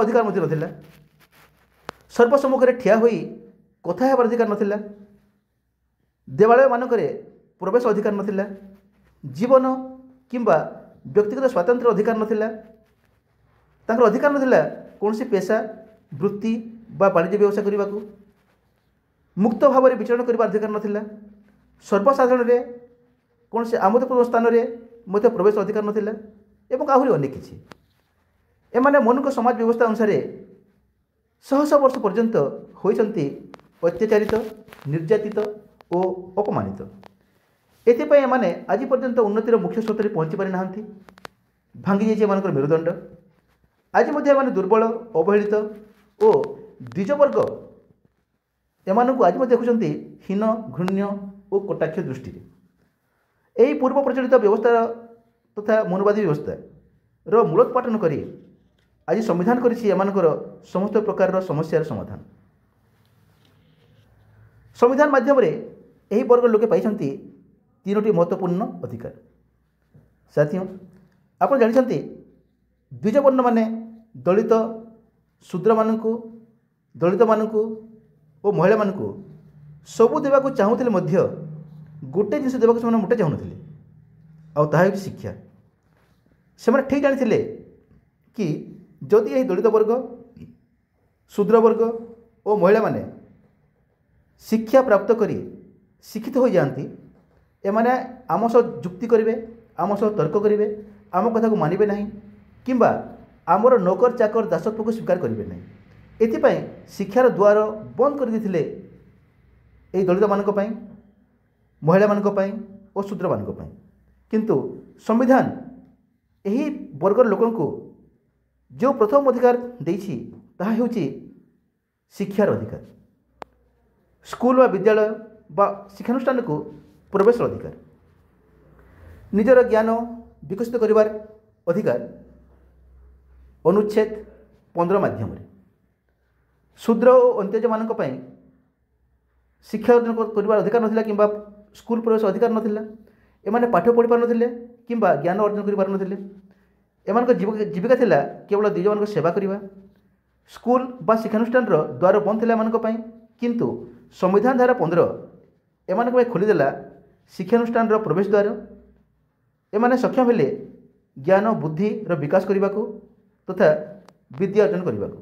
ଅଧିକାର ମଧ୍ୟ ନଥିଲା। ସର୍ବସମ୍ମୁଖରେ ଠିଆ ହୋଇ କଥା ହେବାର ଅଧିକାର ନଥିଲା। ଦେବାଳୟମାନଙ୍କରେ ପ୍ରବେଶ ଅଧିକାର ନଥିଲା। ଜୀବନ କିମ୍ବା ବ୍ୟକ୍ତିଗତ ସ୍ୱାତନ୍ତ୍ର୍ୟ ଅଧିକାର ନଥିଲା। ତାଙ୍କର ଅଧିକାର ନଥିଲା କୌଣସି ପେଶା, ବୃତ୍ତି ବା ବାଣିଜ୍ୟ ବ୍ୟବସାୟ କରିବାକୁ। ମୁକ୍ତ ଭାବରେ ବିଚରଣ କରିବାର ଅଧିକାର ନଥିଲା। ସର୍ବସାଧାରଣରେ କୌଣସି ଆମୋଦପୂର୍ଣ୍ଣ ସ୍ଥାନରେ ମଧ୍ୟ ପ୍ରବେଶ ଅଧିକାର ନଥିଲା ଏବଂ ଆହୁରି ଅନେକ କିଛି। ଏମାନେ ମନୁଙ୍କ ସମାଜ ବ୍ୟବସ୍ଥା ଅନୁସାରେ ଶହ ଶହ ବର୍ଷ ପର୍ଯ୍ୟନ୍ତ ହୋଇଛନ୍ତି ଅତ୍ୟାଚାରିତ, ନିର୍ଯାତିତ ଓ ଅପମାନିତ। ଏଥିପାଇଁ ଏମାନେ ଆଜି ପର୍ଯ୍ୟନ୍ତ ଉନ୍ନତିର ମୁଖ୍ୟ ସ୍ରୋତରେ ପହଞ୍ଚି ପାରିନାହାନ୍ତି। ଭାଙ୍ଗିଯାଇଛି ଏମାନଙ୍କର ମେରୁଦଣ୍ଡ। ଆଜି ମଧ୍ୟ ଏମାନେ ଦୁର୍ବଳ, ଅବହେଳିତ ଓ ଦ୍ୱିଜବର୍ଗ ଏମାନଙ୍କୁ ଆଜି ମଧ୍ୟ ଦେଖୁଛନ୍ତି ହୀନ, ଘୃଣ୍ୟ ଓ କଟାକ୍ଷ ଦୃଷ୍ଟିରେ। ଏହି ପୂର୍ବ ପ୍ରଚଳିତ ବ୍ୟବସ୍ଥାର ତଥା ମନୁବାଦୀ ବ୍ୟବସ୍ଥାର ମୂଳୋତ୍ପାଟନ କରି ଆଜି ସମ୍ବିଧାନ କରିଛି ଏମାନଙ୍କର ସମସ୍ତ ପ୍ରକାରର ସମସ୍ୟାର ସମାଧାନ। ସମ୍ବିଧାନ ମାଧ୍ୟମରେ ଏହି ବର୍ଗର ଲୋକେ ପାଇଛନ୍ତି 3ଟି ମହତ୍ତ୍ୱପୂର୍ଣ୍ଣ ଅଧିକାର। ସାଥିୀ, ଆପଣ ଜାଣିଛନ୍ତି ଦ୍ୱିଜବର୍ଣ୍ଣମାନେ ଦଳିତ, ଶୂଦ୍ରମାନଙ୍କୁ, ଦଳିତମାନଙ୍କୁ ଓ ମହିଳାମାନଙ୍କୁ ସବୁ ଦେବାକୁ ଚାହୁଁଥିଲେ ମଧ୍ୟ ଗୋଟିଏ ଜିନିଷ ଦେବାକୁ ସେମାନେ ମୋଟେ ଚାହୁଁନଥିଲେ, ଆଉ ତାହା ହେଉଛି ଶିକ୍ଷା। ସେମାନେ ଠିକ୍ ଜାଣିଥିଲେ କି ଯଦି ଏହି ଦଳିତ ବର୍ଗ, ଶୂଦ୍ରବର୍ଗ ଓ ମହିଳାମାନେ ଶିକ୍ଷା ପ୍ରାପ୍ତ କରି ଶିକ୍ଷିତ ହୋଇଯାଆନ୍ତି, ଏମାନେ ଆମ ସହ ଯୁକ୍ତି କରିବେ, ଆମ ସହ ତର୍କ କରିବେ, ଆମ କଥାକୁ ମାନିବେ ନାହିଁ କିମ୍ବା ଆମର ନୌକର ଚାକର ଦାସତ୍ୱକୁ ସ୍ୱୀକାର କରିବେ ନାହିଁ। ଏଥିପାଇଁ ଶିକ୍ଷାର ଦ୍ୱାର ବନ୍ଦ କରିଦେଇଥିଲେ ଏହି ଦଳିତମାନଙ୍କ ପାଇଁ, ମହିଳାମାନଙ୍କ ପାଇଁ ଓ ଶୂଦ୍ରମାନଙ୍କ ପାଇଁ। କିନ୍ତୁ ସମ୍ବିଧାନ ଏହି ବର୍ଗର ଲୋକଙ୍କୁ ଯେଉଁ ପ୍ରଥମ ଅଧିକାର ଦେଇଛି ତାହା ହେଉଛି ଶିକ୍ଷାର ଅଧିକାର। ସ୍କୁଲ ବା ବିଦ୍ୟାଳୟ ବା ଶିକ୍ଷାନୁଷ୍ଠାନକୁ ପ୍ରବେଶର ଅଧିକାର, ନିଜର ଜ୍ଞାନ ବିକଶିତ କରିବାର ଅଧିକାର ଅନୁଚ୍ଛେଦ 15 ମାଧ୍ୟମରେ। ଶୂଦ୍ର ଓ ଅନ୍ତ୍ୟଜମାନଙ୍କ ପାଇଁ ଶିକ୍ଷା ଅର୍ଜନ କରିବାର ଅଧିକାର ନଥିଲା କିମ୍ବା ସ୍କୁଲ ପ୍ରବେଶ ଅଧିକାର ନଥିଲା। ଏମାନେ ପାଠ ପଢ଼ିପାରୁନଥିଲେ କିମ୍ବା ଜ୍ଞାନ ଅର୍ଜନ କରିପାରୁନଥିଲେ। ଏମାନଙ୍କ ଜୀବିକା ଥିଲା କେବଳ ଦ୍ୱିଜମାନଙ୍କ ସେବା କରିବା। ସ୍କୁଲ ବା ଶିକ୍ଷାନୁଷ୍ଠାନର ଦ୍ୱାର ବନ୍ଦ ଥିଲା ଏମାନଙ୍କ ପାଇଁ, କିନ୍ତୁ ସମ୍ବିଧାନ ଧାରା 15 ଏମାନଙ୍କ ପାଇଁ ଖୋଲିଦେଲା ଶିକ୍ଷାନୁଷ୍ଠାନର ପ୍ରବେଶ ଦ୍ୱାର। ଏମାନେ ସକ୍ଷମ ହେଲେ ଜ୍ଞାନ ବୁଦ୍ଧିର ବିକାଶ କରିବାକୁ ତଥା ବିଦ୍ୟା ଅର୍ଜନ କରିବାକୁ।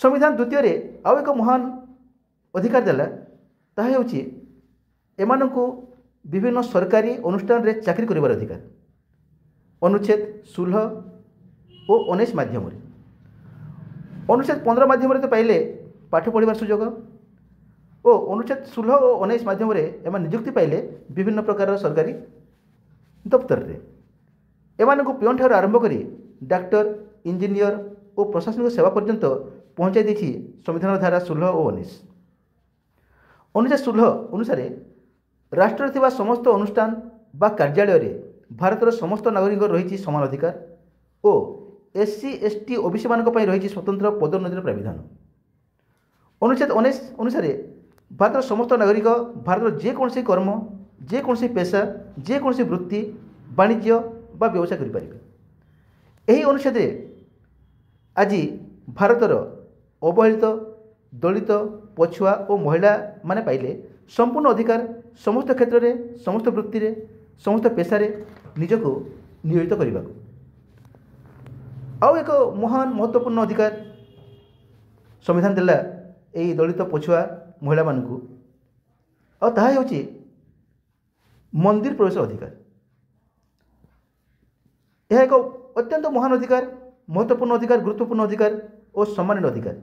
ସମ୍ବିଧାନ ଦ୍ୱିତୀୟରେ ଆଉ ଏକ ମହାନ ଅଧିକାର ଦେଲା, ତାହା ହେଉଛି ଏମାନଙ୍କୁ ବିଭିନ୍ନ ସରକାରୀ ଅନୁଷ୍ଠାନରେ ଚାକିରି କରିବାର ଅଧିକାର। ଅନୁଚ୍ଛେଦ 16 ଓ 19 ମାଧ୍ୟମରେ। ଅନୁଚ୍ଛେଦ 15 ମାଧ୍ୟମରେ ତ ପାଇଲେ ପାଠ ପଢ଼ିବାର ସୁଯୋଗ ଓ ଅନୁଚ୍ଛେଦ 16 ଓ 19 ମାଧ୍ୟମରେ ଏମାନେ ନିଯୁକ୍ତି ପାଇଲେ ବିଭିନ୍ନ ପ୍ରକାରର ସରକାରୀ ଦପ୍ତରରେ। ଏମାନଙ୍କୁ ପିଅନ ଠାରୁ ଆରମ୍ଭ କରି ଡାକ୍ତର, ଇଞ୍ଜିନିୟର ଓ ପ୍ରଶାସନିକ ସେବା ପର୍ଯ୍ୟନ୍ତ ପହଞ୍ଚାଇ ଦେଇଛି ସମ୍ବିଧାନର ଧାରା 16 ଓ 19। ଅନୁଚ୍ଛେଦ 16 ଅନୁସାରେ ରାଷ୍ଟ୍ରରେ ଥିବା ସମସ୍ତ ଅନୁଷ୍ଠାନ ବା କାର୍ଯ୍ୟାଳୟରେ ଭାରତର ସମସ୍ତ ନାଗରିକଙ୍କର ରହିଛି ସମାନ ଅଧିକାର ଓ SC, ST, OBC ମାନଙ୍କ ପାଇଁ ରହିଛି ସ୍ୱତନ୍ତ୍ର ପଦୋନ୍ନତିର ପ୍ରାବିଧାନ। ଅନୁଚ୍ଛେଦ 19 ଅନୁସାରେ ଭାରତର ସମସ୍ତ ନାଗରିକ ଭାରତର ଯେକୌଣସି କର୍ମ, ଯେକୌଣସି ପେଶା, ଯେକୌଣସି ବୃତ୍ତି, ବାଣିଜ୍ୟ ବା ବ୍ୟବସାୟ କରିପାରିବେ। ଏହି ଅନୁଚ୍ଛେଦରେ ଆଜି ଭାରତର ଅବହେଳିତ, ଦଳିତ, ପଛୁଆ ଓ ମହିଳାମାନେ ପାଇଲେ ସମ୍ପୂର୍ଣ୍ଣ ଅଧିକାର ସମସ୍ତ କ୍ଷେତ୍ରରେ, ସମସ୍ତ ବୃତ୍ତିରେ, ସମସ୍ତ ପେଶାରେ ନିଜକୁ ନିୟୋଜିତ କରିବାକୁ। ଆଉ ଏକ ମହାନ ମହତ୍ତ୍ୱପୂର୍ଣ୍ଣ ଅଧିକାର ସମ୍ବିଧାନ ଦେଲା ଏହି ଦଳିତ, ପଛୁଆ ମହିଳାମାନଙ୍କୁ, ଆଉ ତାହା ହେଉଛି ମନ୍ଦିର ପ୍ରବେଶ ଅଧିକାର। ଏହା ଏକ ଅତ୍ୟନ୍ତ ମହାନ ଅଧିକାର, ମହତ୍ତ୍ୱପୂର୍ଣ୍ଣ ଅଧିକାର, ଗୁରୁତ୍ୱପୂର୍ଣ୍ଣ ଅଧିକାର ଓ ସମ୍ମାନନୀୟ ଅଧିକାର,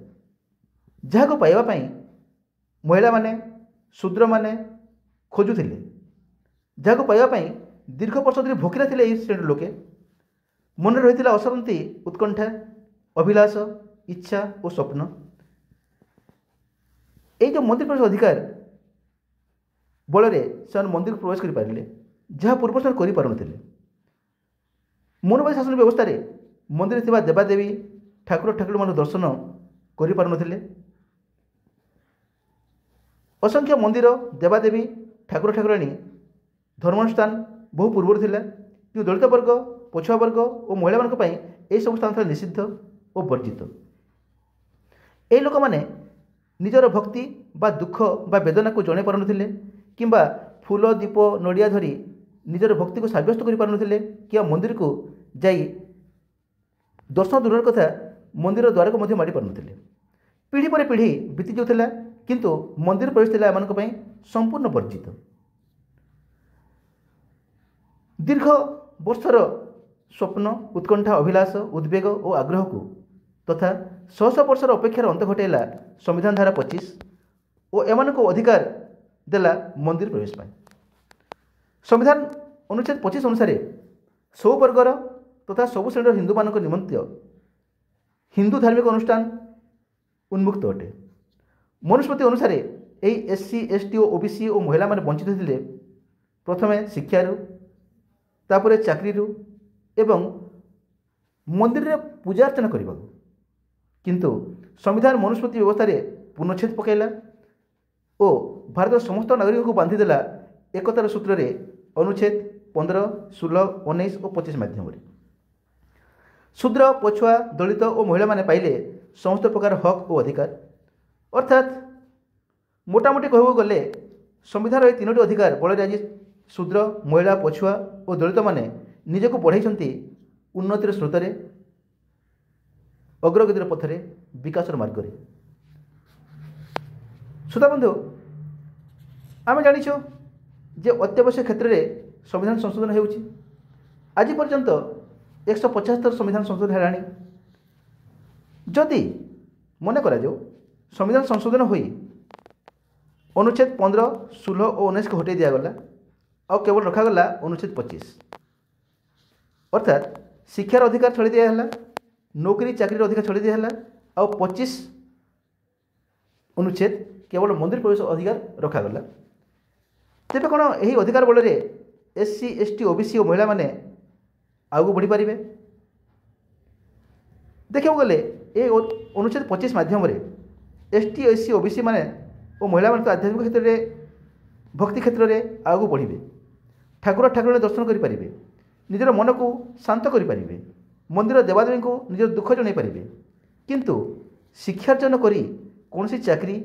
ଯାହାକୁ ପାଇବା ପାଇଁ ମହିଳାମାନେ, ଶୂଦ୍ରମାନେ ଖୋଜୁଥିଲେ, ଯାହାକୁ ପାଇବା ପାଇଁ ଦୀର୍ଘ ବର୍ଷ ଧରି ଭୋକିଲା ଥିଲେ। ଏହି ଶ୍ରେଣୀର ଲୋକେ ମନରେ ରହିଥିଲା ଅସରନ୍ତି ଉତ୍କଣ୍ଠା, ଅଭିଳାଷ, ଇଚ୍ଛା ଓ ସ୍ୱପ୍ନ। এই যে ମନ୍ଦିର ପ୍ରବେଶ ଅଧିକାର ବଳରେ ସେମାନେ ମନ୍ଦିର ପ୍ରବେଶ କରିପାରିଲେ, ଯାହା ପୂର୍ବ ସେମାନେ କରିପାରୁନଥିଲେ। ମୌନବାଦୀ ଶାସନ ବ୍ୟବସ୍ଥାରେ ମନ୍ଦିରରେ ଥିବା ଦେବାଦେବୀ, ଠାକୁର ଠାକୁରମାନଙ୍କୁ ଦର୍ଶନ କରିପାରୁନଥିଲେ। ଅସଂଖ୍ୟ ମନ୍ଦିର, ଦେବାଦେବୀ, ଠାକୁର ଠାକୁରାଣୀ ଧର୍ମାନୁଷ୍ଠାନ ବହୁ ପୂର୍ବରୁ ଥିଲା, କିନ୍ତୁ ଦଳିତ ବର୍ଗ, ପଛୁଆ ବର୍ଗ ଓ ମହିଳାମାନଙ୍କ ପାଇଁ ଏହିସବୁ ସ୍ଥାନ ଥିଲା ନିଷିଦ୍ଧ ଓ ବର୍ଜିତ। ଏହି ଲୋକମାନେ ନିଜର ଭକ୍ତି ବା ଦୁଃଖ ବା ବେଦନାକୁ ଜଣାଇ ପାରୁନଥିଲେ, କିମ୍ବା ଫୁଲ, ଦୀପ, ନଡ଼ିଆ ଧରି ନିଜର ଭକ୍ତିକୁ ସାବ୍ୟସ୍ତ କରିପାରୁନଥିଲେ, କିମ୍ବା ମନ୍ଦିରକୁ ଯାଇ ଦର୍ଶନ ଦୂରର କଥା ମନ୍ଦିର ଦ୍ୱାରକୁ ମଧ୍ୟ ମାଡ଼ି ପାରୁନଥିଲେ। ପିଢ଼ି ପରେ ପିଢ଼ି ବିତି ଯାଉଥିଲା, କିନ୍ତୁ ମନ୍ଦିର ପ୍ରବେଶ ଥିଲା ଏମାନଙ୍କ ପାଇଁ ସମ୍ପୂର୍ଣ୍ଣ ବର୍ଜିତ। ଦୀର୍ଘ ବର୍ଷର ସ୍ୱପ୍ନ, ଉତ୍କଣ୍ଠା, ଅଭିଳାଷ, ଉଦ୍ବେଗ ଓ ଆଗ୍ରହକୁ ତଥା ଶହ ଶହ ବର୍ଷର ଅପେକ୍ଷାର ଅନ୍ତ ଘଟାଇଲା ସମ୍ବିଧାନ ଧାରା 25 ଓ ଏମାନଙ୍କୁ ଅଧିକାର ଦେଲା ମନ୍ଦିର ପ୍ରବେଶ ପାଇଁ। ସମ୍ବିଧାନ ଅନୁଚ୍ଛେଦ 25 ଅନୁସାରେ ସବୁ ବର୍ଗର ତଥା ସବୁ ଶ୍ରେଣୀର ହିନ୍ଦୁମାନଙ୍କ ନିମନ୍ତେ ହିନ୍ଦୁ ଧାର୍ମିକ ଅନୁଷ୍ଠାନ ଉନ୍ମୁକ୍ତ ଅଟେ। ମନୁସ୍ମୃତି ଅନୁସାରେ ଏହି SC, ST ଓ OBC ଓ ମହିଳାମାନେ ବଞ୍ଚିତ ଥିଲେ ପ୍ରଥମେ ଶିକ୍ଷାରୁ, ତାପରେ ଚାକିରିରୁ ଏବଂ ମନ୍ଦିରରେ ପୂଜା ଅର୍ଚ୍ଚନା କରିବାକୁ। କିନ୍ତୁ ସମ୍ବିଧାନ ମନୁସ୍ମୃତି ବ୍ୟବସ୍ଥାରେ ପୂର୍ଣ୍ଣଚ୍ଛେଦ ପକାଇଲା ଓ ଭାରତର ସମସ୍ତ ନାଗରିକଙ୍କୁ ବାନ୍ଧିଦେଲା ଏକତାର ସୂତ୍ରରେ ଅନୁଚ୍ଛେଦ 15, 16, 19 ଓ 25 ମାଧ୍ୟମରେ। ଶୂଦ୍ର, ପଛୁଆ, ଦଳିତ ଓ ମହିଳାମାନେ ପାଇଲେ ସମସ୍ତ ପ୍ରକାର ହକ୍ ଓ ଅଧିକାର। ଅର୍ଥାତ୍ ମୋଟାମୋଟି କହିବାକୁ ଗଲେ ସମ୍ବିଧାନର ଏହି ତିନୋଟି ଅଧିକାର ବଳରେ ଆଜି ଶୂଦ୍ର, ମହିଳା, ପଛୁଆ ଓ ଦଳିତମାନେ ନିଜକୁ ବଢ଼ାଇଛନ୍ତି ଉନ୍ନତିର ସ୍ରୋତରେ, ଅଗ୍ରଗତିର ପଥରେ, ବିକାଶର ମାର୍ଗରେ। ଶ୍ରୋତାବନ୍ଧୁ, ଆମେ ଜାଣିଛୁ ଯେ ଅତ୍ୟାବଶ୍ୟକ କ୍ଷେତ୍ରରେ ସମ୍ବିଧାନ ସଂଶୋଧନ ହେଉଛି। ଆଜି ପର୍ଯ୍ୟନ୍ତ 175 ସମ୍ବିଧାନ ସଂଶୋଧନ ହେଲାଣି। ଯଦି ମନେ କରାଯାଉ ସମ୍ବିଧାନ ସଂଶୋଧନ ହୋଇ ଅନୁଚ୍ଛେଦ 15, 16 ଓ 19କୁ ହଟାଇ ଦିଆଗଲା, ଆଉ କେବଳ ରଖାଗଲା ଅନୁଚ୍ଛେଦ 25, ଅର୍ଥାତ୍ ଶିକ୍ଷାର ଅଧିକାର ଛାଡ଼ି ଦିଆହେଲା, ନୌକରି ଚାକିରିର ଅଧିକାର ଛାଡ଼ି ଦିଆହେଲା, ଆଉ 25 ଅନୁଚ୍ଛେଦ କେବଳ ମନ୍ଦିର ପ୍ରବେଶ ଅଧିକାର ରଖାଗଲା। ତେବେ କ'ଣ ଏହି ଅଧିକାର ବଳରେ SC, ST, OBC ଓ ମହିଳାମାନେ ଆଗକୁ ବଢ଼ିପାରିବେ? ଦେଖିବାକୁ ଗଲେ ଏହି ଅନୁଚ୍ଛେଦ 25 ମାଧ୍ୟମରେ ST, SC, OBC ମାନେ ଓ ମହିଳାମାନେ ତ ଆଧ୍ୟାତ୍ମିକ କ୍ଷେତ୍ରରେ, ଭକ୍ତି କ୍ଷେତ୍ରରେ ଆଗକୁ ବଢ଼ିବେ, ଠାକୁର ଠାକୁରାଣୀ ଦର୍ଶନ କରିପାରିବେ, ନିଜର ମନକୁ ଶାନ୍ତ କରିପାରିବେ, ମନ୍ଦିର ଦେବାଦେବୀଙ୍କୁ ନିଜର ଦୁଃଖ ଜଣାଇ ପାରିବେ। କିନ୍ତୁ ଶିକ୍ଷାର୍ଜନ କରି କୌଣସି ଚାକିରି,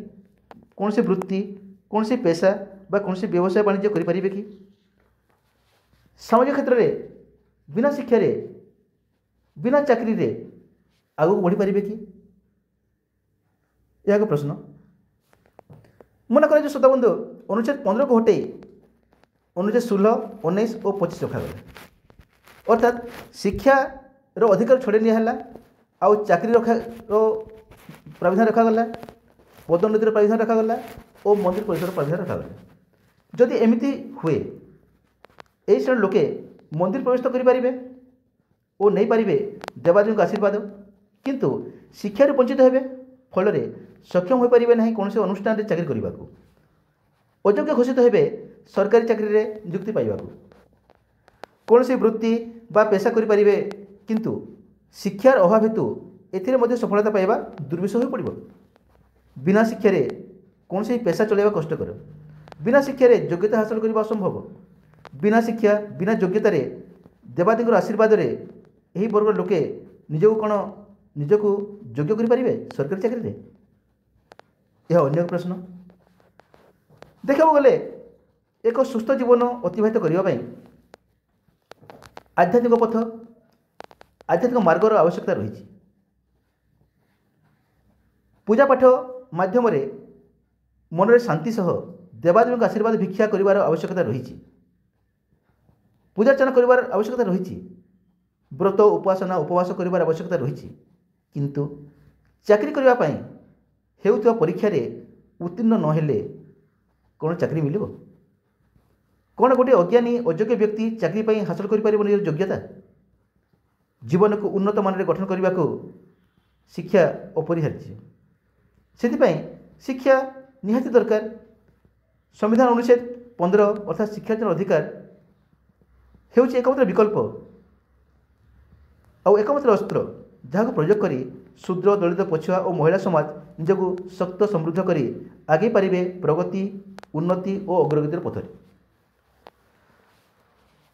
କୌଣସି ବୃତ୍ତି, କୌଣସି ପେଶା ବା କୌଣସି ବ୍ୟବସାୟ ବାଣିଜ୍ୟ କରିପାରିବେ କି? ସାମାଜିକ କ୍ଷେତ୍ରରେ ବିନା ଶିକ୍ଷାରେ, ବିନା ଚାକିରିରେ ଆଗକୁ ବଢ଼ିପାରିବେ କି? ଏହା ଏକ ପ୍ରଶ୍ନ। ମନେ କରାଯାଉ ଶ୍ରୋତାବନ୍ଧୁ, ଅନୁଚ୍ଛେଦ 15କୁ ହଟାଇ ଅନୁଚ୍ଛେଦ 16, 19 ଓ 25 ରଖାଗଲା। ଅର୍ଥାତ୍ ଶିକ୍ଷାର ଅଧିକାର ଛଡ଼େଇ ନିଆହେଲା, ଆଉ ଚାକିରି ପ୍ରାବିଧାନ ରଖାଗଲା, ପଦୋନ୍ନତିର ପ୍ରାବିଧାନ ରଖାଗଲା ଓ ମନ୍ଦିର ପରିସର ପ୍ରାବିଧାନ ରଖାଗଲା। ଯଦି ଏମିତି ହୁଏ, ଏହି ଶ୍ରେଣୀର ଲୋକେ ମନ୍ଦିର ପ୍ରବେଶ କରିପାରିବେ ଓ ନେଇପାରିବେ ଦେବାଦେବୀଙ୍କ ଆଶୀର୍ବାଦ, କିନ୍ତୁ ଶିକ୍ଷାରୁ ବଞ୍ଚିତ ହେବେ, ଫଳରେ ସକ୍ଷମ ହୋଇପାରିବେ ନାହିଁ କୌଣସି ଅନୁଷ୍ଠାନରେ ଚାକିରି କରିବାକୁ, ଅଯୋଗ୍ୟ ଘୋଷିତ ହେବେ ସରକାରୀ ଚାକିରିରେ ନିଯୁକ୍ତି ପାଇବାକୁ, କୌଣସି ବୃତ୍ତି ବା ପେଶା କରିପାରିବେ, କିନ୍ତୁ ଶିକ୍ଷାର ଅଭାବ ହେତୁ ଏଥିରେ ମଧ୍ୟ ସଫଳତା ପାଇବା ଦୁର୍ବିଷ ହୋଇପଡ଼ିବ। बिना शिक्षार कौन से पेशा चलैवा कष्टकर, बिना शिक्षार योग्यता हासिल करने असंभव, बिना शिक्षा बिना योग्यतार देवादेव आशीर्वाद यही वर्ग लोके निजक कौन निजक योग्य करें सरकारी चाकरी रे? यह अन्य प्रश्न। देखा गले एक सुस्थ जीवन अतिबाहित करने आध्यात्मिक पथ आध्यात्मिक मार्गर आवश्यकता रही। पूजा पाठ माध्यम मनरे शांति सह देवादेव आशीर्वाद भिक्षा कर आवश्यकता रही। पूजार्चना कर आवश्यकता रही। व्रत उपासना उपवास कर आवश्यकता रही। किंतु चाकरी करने हेउथुवा परीक्षा उत्तीर्ण नहेले कौन चाकरी मिल कौन गोटे अज्ञानी अयोग्य व्यक्ति चाकरी हासिल कर निज योग्यता? जीवन को उन्नत मान गठन करने को शिक्षा अपरिहार्य। से शिक्षा निहाती दरकार। संविधान अनुच्छेद 15 अर्थात शिक्षार्जन अधिकार हेउछि एकमात्र विकल्प और एकमात्र अस्त्र जहाँ प्रयोग करी शूद्र दलित पछुआ और महिला समाज निजक शक्त समृद्ध करी आगे पारे प्रगति उन्नति और अग्रगतिर पथरे।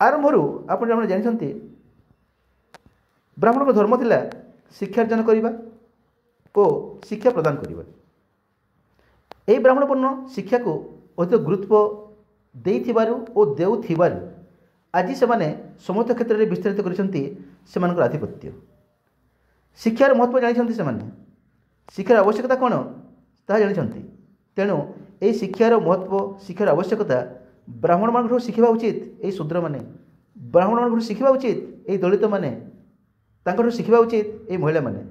आरंभर आपने जानते ब्राह्मण धर्म थिला शिक्षार्जन करने और शिक्षा प्रदान करने। यही ब्राह्मणपन्न शिक्षा को अधिक गुरुत्व देइथिबारु और देउथिबारु आज से समस्त क्षेत्र में विस्तारित कर आधिपत्य। शिक्षार महत्व जानते से शिक्षार आवश्यकता कौन ताहा जानते। तेणु यही शिक्षार महत्व शिक्षार आवश्यकता ब्राह्मण मान शिखा उचित। यही शूद्र मैंने ब्राह्मण मान शिखा उचित। यही दलित मैंने शिखा उचित। यही महिला मैंने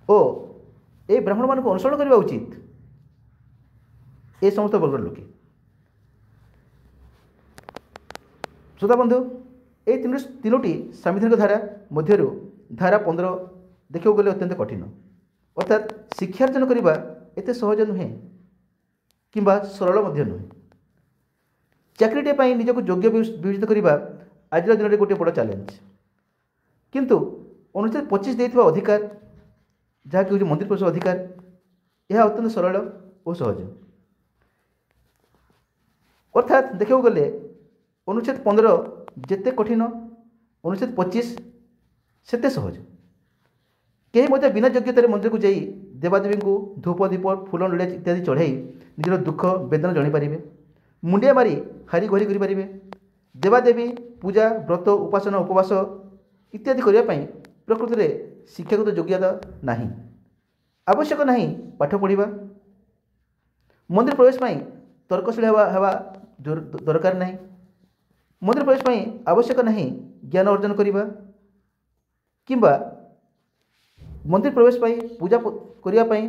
ओ ये ब्राह्मण मान को अनुसरण करने उचित। ये समस्त वर्ग लोके श्रोता बंधु ये तीनोटी सांविधानिक धारा मध्य धारा 15 देखा गले अत्यंत कठिन। अर्थात शिक्षार्जन करने एत सहज नुहे कि सरल नुहे। चाकरीटे निजक योग्य विवेचित करने आज दिन में गोटे बड़ चैलेंज। किंतु अनुच्छेद 25 देथिबा अधिकार जहाँकि हूँ मंदिर प्रवेश अधिकार यह अत्यंत सरल और सहज। अर्थात देखा गले अनुच्छेद 15 जेते कठिन अनुच्छेद 25 सेते सहज। कहीं मध्य बिना योग्यतार मंदिर को जाई देवादेवी को धूप दीप फूल नड़िया इत्यादि चढ़ाई निजर दुख वेदना जानीपारे। मुंडिया मारी हारी घरी करें। देवादेवी पूजा व्रत उपासना उपवास इत्यादि करने प्रकृति में शिक्षागत योग्यता नहीं। आवश्यक नहीं पाठ पढ़ा। मंदिर प्रवेश तर्कशील हवा दरकार नहीं। मंदिर प्रवेश आवश्यक नहीं ज्ञान अर्जन करने किंबा मंदिर प्रवेश पूजा करने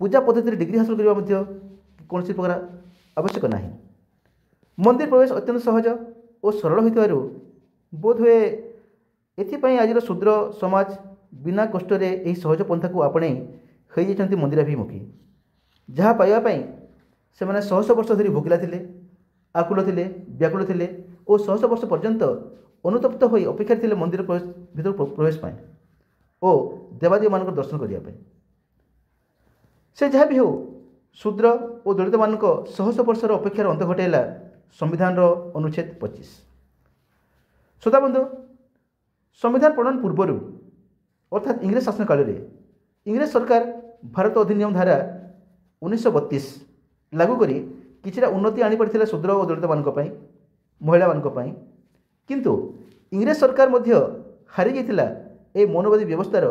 पूजा पद्धति डिग्री हासिल करने कौन प्रकार आवश्यक नहीं। मंदिर प्रवेश अत्यंत सहज और सरल हो बोध हुए एथिपाई आज शूद्र समाज बिना कष्ट यही सहज पंथा को आपणे हो जाती मंदिराभिमुखी। जहाँ पाइबापी से शह शह वर्ष धरी भोगिला थे आकुल थे व्याकुल थे और शह शह वर्ष पर्यंत अनुतप्त हो अपेक्षा थे मंदिर भर प्रवेश और देवादेव मान दर्शन करने। से जहाँ भी हो शूद्र और दलित मान शह शह वर्षर अपेक्षार अंत घटाइला संविधान अनुच्छेद 25। श्रोता बंधु संविधान प्रणयन पूर्वर अर्थात इंग्रेज शासन काल में इंग्रेज सरकार भारत अधिनियम धारा 1932 लागू करी किछिटा उन्नति आनी पड़िथिला शूद्र और दलित मान महिला मान। किंतु इंग्रेज सरकार मध्य हारी जाइथिला ए मनोवादी व्यवस्थार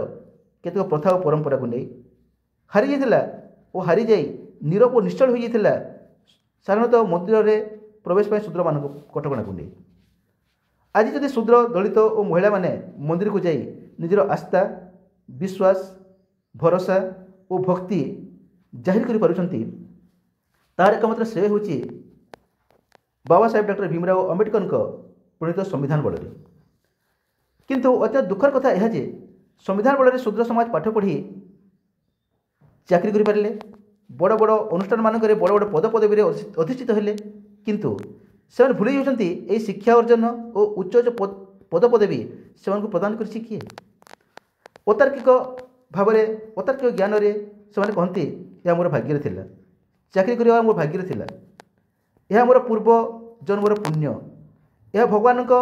केतक प्रथा और परंपरा को नहीं हारी जाइथिला और हारी जाई नीरव और निश्चल हो जाइथिला साधारणतः मंदिर में प्रवेश शूद्र मान कटकणा को नहीं। आज जदि शूद्र दलित और महिला माने मंदिर को जाई निजर आस्था विश्वास भरोसा और भक्ति जाहिर कर पारुछंती तार एकमात्र श्रेय हूँ बाबा साहेब डॉक्टर भीमराव अंबेडकर प्रणीत संविधान बल। किंतु अत्यंत दुखर कथा यह जे संविधान बल शूद्र समाज पाठ पढ़ी चाकरी करें बड़ बड़ अनुष्ठान मानक बड़ बड़ पद पदवी अधिष्ठित हेले। किंतु से भूल जाती शिक्षा अर्जन और उच्च उच्च पद पदवी से प्रदान कर किए अतार्किक भाव अतार्किक ज्ञान ସେମାନେ କହନ୍ତି ଏହା ମୋର ଭାଗ୍ୟରେ ଥିଲା, ଚାକିରି କରିବା ମୋର ଭାଗ୍ୟରେ ଥିଲା, ଏହା ମୋର ପୂର୍ବ ଜନ୍ମର ପୁଣ୍ୟ, ଏହା ଭଗବାନଙ୍କ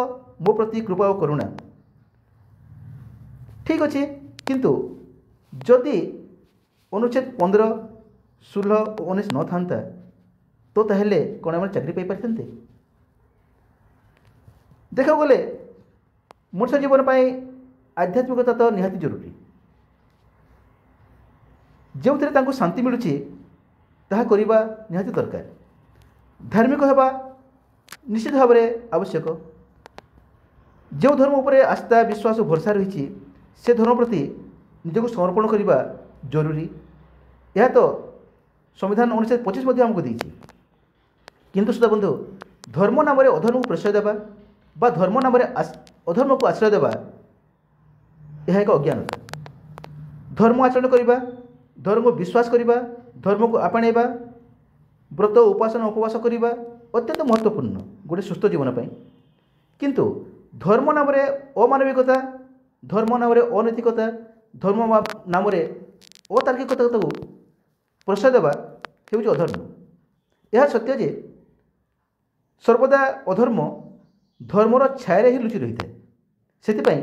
ମୋ ପ୍ରତି କୃପା ଓ କରୁଣା। ଠିକ୍ ଅଛି, କିନ୍ତୁ ଯଦି ଅନୁଚ୍ଛେଦ 15, 16 ଓ 19 ନଥାନ୍ତା ତ ତାହେଲେ କ'ଣ ଆମେ ଚାକିରି ପାଇପାରିଥାନ୍ତେ? ଦେଖିବାକୁ ଗଲେ ମଣିଷ ଜୀବନ ପାଇଁ ଆଧ୍ୟାତ୍ମିକତା ତ ନିହାତି ଜରୁରୀ। ଯେଉଁଥିରେ ତାଙ୍କୁ ଶାନ୍ତି ମିଳୁଛି ତାହା କରିବା ନିହାତି ଦରକାର। ଧାର୍ମିକ ହେବା ନିଶ୍ଚିତ ଭାବରେ ଆବଶ୍ୟକ। ଯେଉଁ ଧର୍ମ ଉପରେ ଆସ୍ଥା, ବିଶ୍ୱାସ ଓ ଭରସା ରହିଛି ସେ ଧର୍ମ ପ୍ରତି ନିଜକୁ ସମର୍ପଣ କରିବା ଜରୁରୀ। ଏହା ତ ସମ୍ବିଧାନ ଅନୁଚ୍ଛେଦ 25 ମଧ୍ୟ ଆମକୁ ଦେଇଛି। କିନ୍ତୁ ଶ୍ରୋତା ବନ୍ଧୁ, ଧର୍ମ ନାମରେ ଅଧର୍ମକୁ ପ୍ରଶ୍ରୟ ଦେବା ବା ଧର୍ମ ନାମରେ ଅଧର୍ମକୁ ଆଶ୍ରୟ ଦେବା ଏହା ଏକ ଅଜ୍ଞାନତା। ଧର୍ମ ଆଚରଣ କରିବା, ଧର୍ମକୁ ବିଶ୍ୱାସ କରିବା, ଧର୍ମକୁ ଆପଣେଇବା, ବ୍ରତ ଉପାସନା ଉପବାସ କରିବା ଅତ୍ୟନ୍ତ ମହତ୍ତ୍ୱପୂର୍ଣ୍ଣ ଗୋଟେ ସୁସ୍ଥ ଜୀବନ ପାଇଁ। କିନ୍ତୁ ଧର୍ମ ନାମରେ ଅମାନବିକତା, ଧର୍ମ ନାମରେ ଅନୈତିକତା, ଧର୍ମ ନାମରେ ଅତାର୍କିକତାକୁ ପ୍ରଶ୍ରୟ ଦେବା ହେଉଛି ଅଧର୍ମ। ଏହା ସତ୍ୟ ଯେ ସର୍ବଦା ଅଧର୍ମ ଧର୍ମର ଛାୟାରେ ହିଁ ଲୁଚି ରହିଥାଏ। ସେଥିପାଇଁ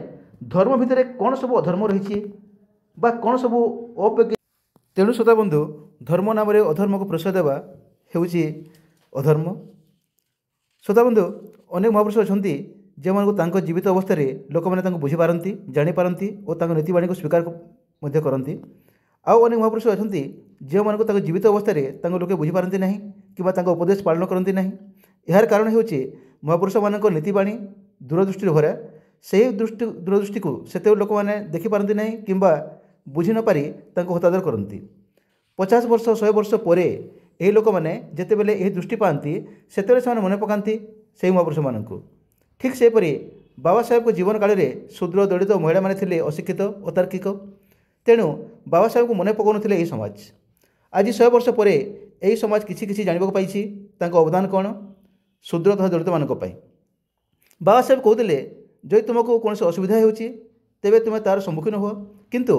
ଧର୍ମ ଭିତରେ କ'ଣ ସବୁ ଅଧର୍ମ ରହିଛି ବା କ'ଣ ସବୁ ତେଣୁ ଶ୍ରୋତା ବନ୍ଧୁ, ଧର୍ମ ନାମରେ ଅଧର୍ମକୁ ପ୍ରଶ୍ରୟ ଦେବା ହେଉଛି ଅଧର୍ମ। ଶ୍ରୋତା ବନ୍ଧୁ, ଅନେକ ମହାପୁରୁଷ ଅଛନ୍ତି ଯେଉଁମାନଙ୍କୁ ତାଙ୍କ ଜୀବିତ ଅବସ୍ଥାରେ ଲୋକମାନେ ତାଙ୍କୁ ବୁଝିପାରନ୍ତି, ଜାଣିପାରନ୍ତି ଓ ତାଙ୍କ ନୀତିବାଣୀକୁ ସ୍ୱୀକାର ମଧ୍ୟ କରନ୍ତି। ଆଉ ଅନେକ ମହାପୁରୁଷ ଅଛନ୍ତି ଯେଉଁମାନଙ୍କୁ ତାଙ୍କ ଜୀବିତ ଅବସ୍ଥାରେ ତାଙ୍କ ଲୋକେ ବୁଝିପାରନ୍ତି ନାହିଁ କିମ୍ବା ତାଙ୍କ ଉପଦେଶ ପାଳନ କରନ୍ତି ନାହିଁ। ଏହାର କାରଣ ହେଉଛି ମହାପୁରୁଷମାନଙ୍କ ନୀତିବାଣୀ ଦୂରଦୃଷ୍ଟିରେ ଭରା। ସେହି ଦୂରଦୃଷ୍ଟିକୁ ସେତେବେଳେ ଲୋକମାନେ ଦେଖିପାରନ୍ତି ନାହିଁ କିମ୍ବା ବୁଝି ନପାରି ତାଙ୍କୁ ହତାଦର କରନ୍ତି। 50 ବର୍ଷ 100 ବର୍ଷ ପରେ ଏହି ଲୋକମାନେ ଯେତେବେଳେ ଏହି ଦୃଷ୍ଟି ପାଆନ୍ତି ସେତେବେଳେ ସେମାନେ ମନେ ପକାନ୍ତି ସେହି ମହାପୁରୁଷମାନଙ୍କୁ। ଠିକ୍ ସେହିପରି ବାବା ସାହେବଙ୍କ ଜୀବନ କାଳରେ ଶୂଦ୍ର, ଦଳିତ ମହିଳାମାନେ ଥିଲେ ଅଶିକ୍ଷିତ, ଅତାର୍କିକ। ତେଣୁ ବାବା ସାହେବଙ୍କୁ ମନେ ପକାଉନଥିଲେ ଏହି ସମାଜ। ଆଜି 100 ବର୍ଷ ପରେ ଏହି ସମାଜ କିଛି କିଛି ଜାଣିବାକୁ ପାଇଛି ତାଙ୍କ ଅବଦାନ କ'ଣ ଶୂଦ୍ର ତଥା ଦଳିତମାନଙ୍କ ପାଇଁ। ବାବା ସାହେବ କହୁଥିଲେ, ଯଦି ତୁମକୁ କୌଣସି ଅସୁବିଧା ହେଉଛି ତେବେ ତୁମେ ତା'ର ସମ୍ମୁଖୀନ ହୁଅ, କିନ୍ତୁ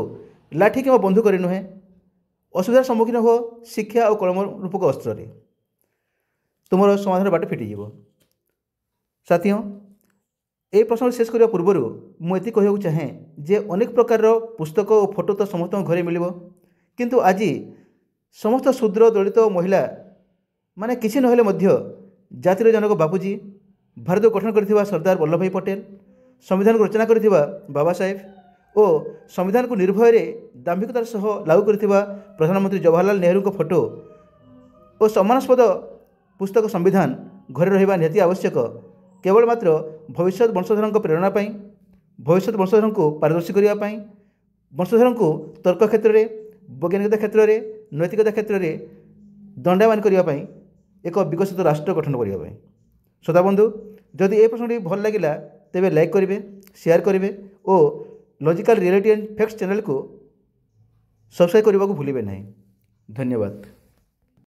ଲାଠି କିମ୍ବା ବନ୍ଧୁକରେ ନୁହେଁ। ଅସୁବିଧାର ସମ୍ମୁଖୀନ ହୁଅ ଶିକ୍ଷା ଓ କଳମ ରୂପକ ଅସ୍ତ୍ରରେ। ତୁମର ସମାଧାନ ବାଟ ଫିଟିଯିବ। ସାଥିଓ, ଏହି ପ୍ରସଙ୍ଗ ଶେଷ କରିବା ପୂର୍ବରୁ ମୁଁ ଏତିକି କହିବାକୁ ଚାହେଁ ଯେ ଅନେକ ପ୍ରକାରର ପୁସ୍ତକ ଓ ଫଟୋ ତ ସମସ୍ତଙ୍କ ଘରେ ମିଳିବ, କିନ୍ତୁ ଆଜି ସମସ୍ତ ଶୂଦ୍ର, ଦଳିତ ମହିଳା ମାନେ କିଛି ନହେଲେ ମଧ୍ୟ ଜାତିର ଜନକ ବାପୁଜୀ, ଭାରତ ଗଠନ କରିଥିବା ସର୍ଦ୍ଦାର ବଲ୍ଲଭଭାଇ ପଟେଲ, ସମ୍ବିଧାନକୁ ରଚନା କରିଥିବା ବାବା ସାହେବ ଓ ସମ୍ବିଧାନକୁ ନିର୍ଭୟରେ ଦାମ୍ଭିକତାର ସହ ଲାଗୁ କରିଥିବା ପ୍ରଧାନମନ୍ତ୍ରୀ ଜବାହରଲାଲ ନେହେରୁଙ୍କ ଫଟୋ ଓ ସମ୍ମାନାସ୍ପଦ ପୁସ୍ତକ ସମ୍ବିଧାନ ଘରେ ରହିବା ନିହାତି ଆବଶ୍ୟକ। କେବଳ ମାତ୍ର ଭବିଷ୍ୟତ ବଂଶଧରଙ୍କ ପ୍ରେରଣା ପାଇଁ, ଭବିଷ୍ୟତ ବଂଶଧରଙ୍କୁ ପାରଦର୍ଶୀ କରିବା ପାଇଁ, ବଂଶଧରଙ୍କୁ ତର୍କ କ୍ଷେତ୍ରରେ, ବୈଜ୍ଞାନିକତା କ୍ଷେତ୍ରରେ, ନୈତିକତା କ୍ଷେତ୍ରରେ ଦଣ୍ଡାୟମାନ କରିବା ପାଇଁ, ଏକ ବିକଶିତ ରାଷ୍ଟ୍ର ଗଠନ କରିବା ପାଇଁ। ଶ୍ରୋତା ବନ୍ଧୁ, ଯଦି ଏ ପ୍ରସଙ୍ଗଟି ଭଲ ଲାଗିଲା ତେବେ ଲାଇକ୍ କରିବେ, ସେୟାର କରିବେ ଓ ଲଜିକାଲ ରିଆଲିଟି ଆଣ୍ଡ ଫ୍ୟାକ୍ଟସ୍ ଚ୍ୟାନେଲକୁ ସବସ୍କ୍ରାଇବ୍ କରିବାକୁ ଭୁଲିବେ ନାହିଁ। ଧନ୍ୟବାଦ।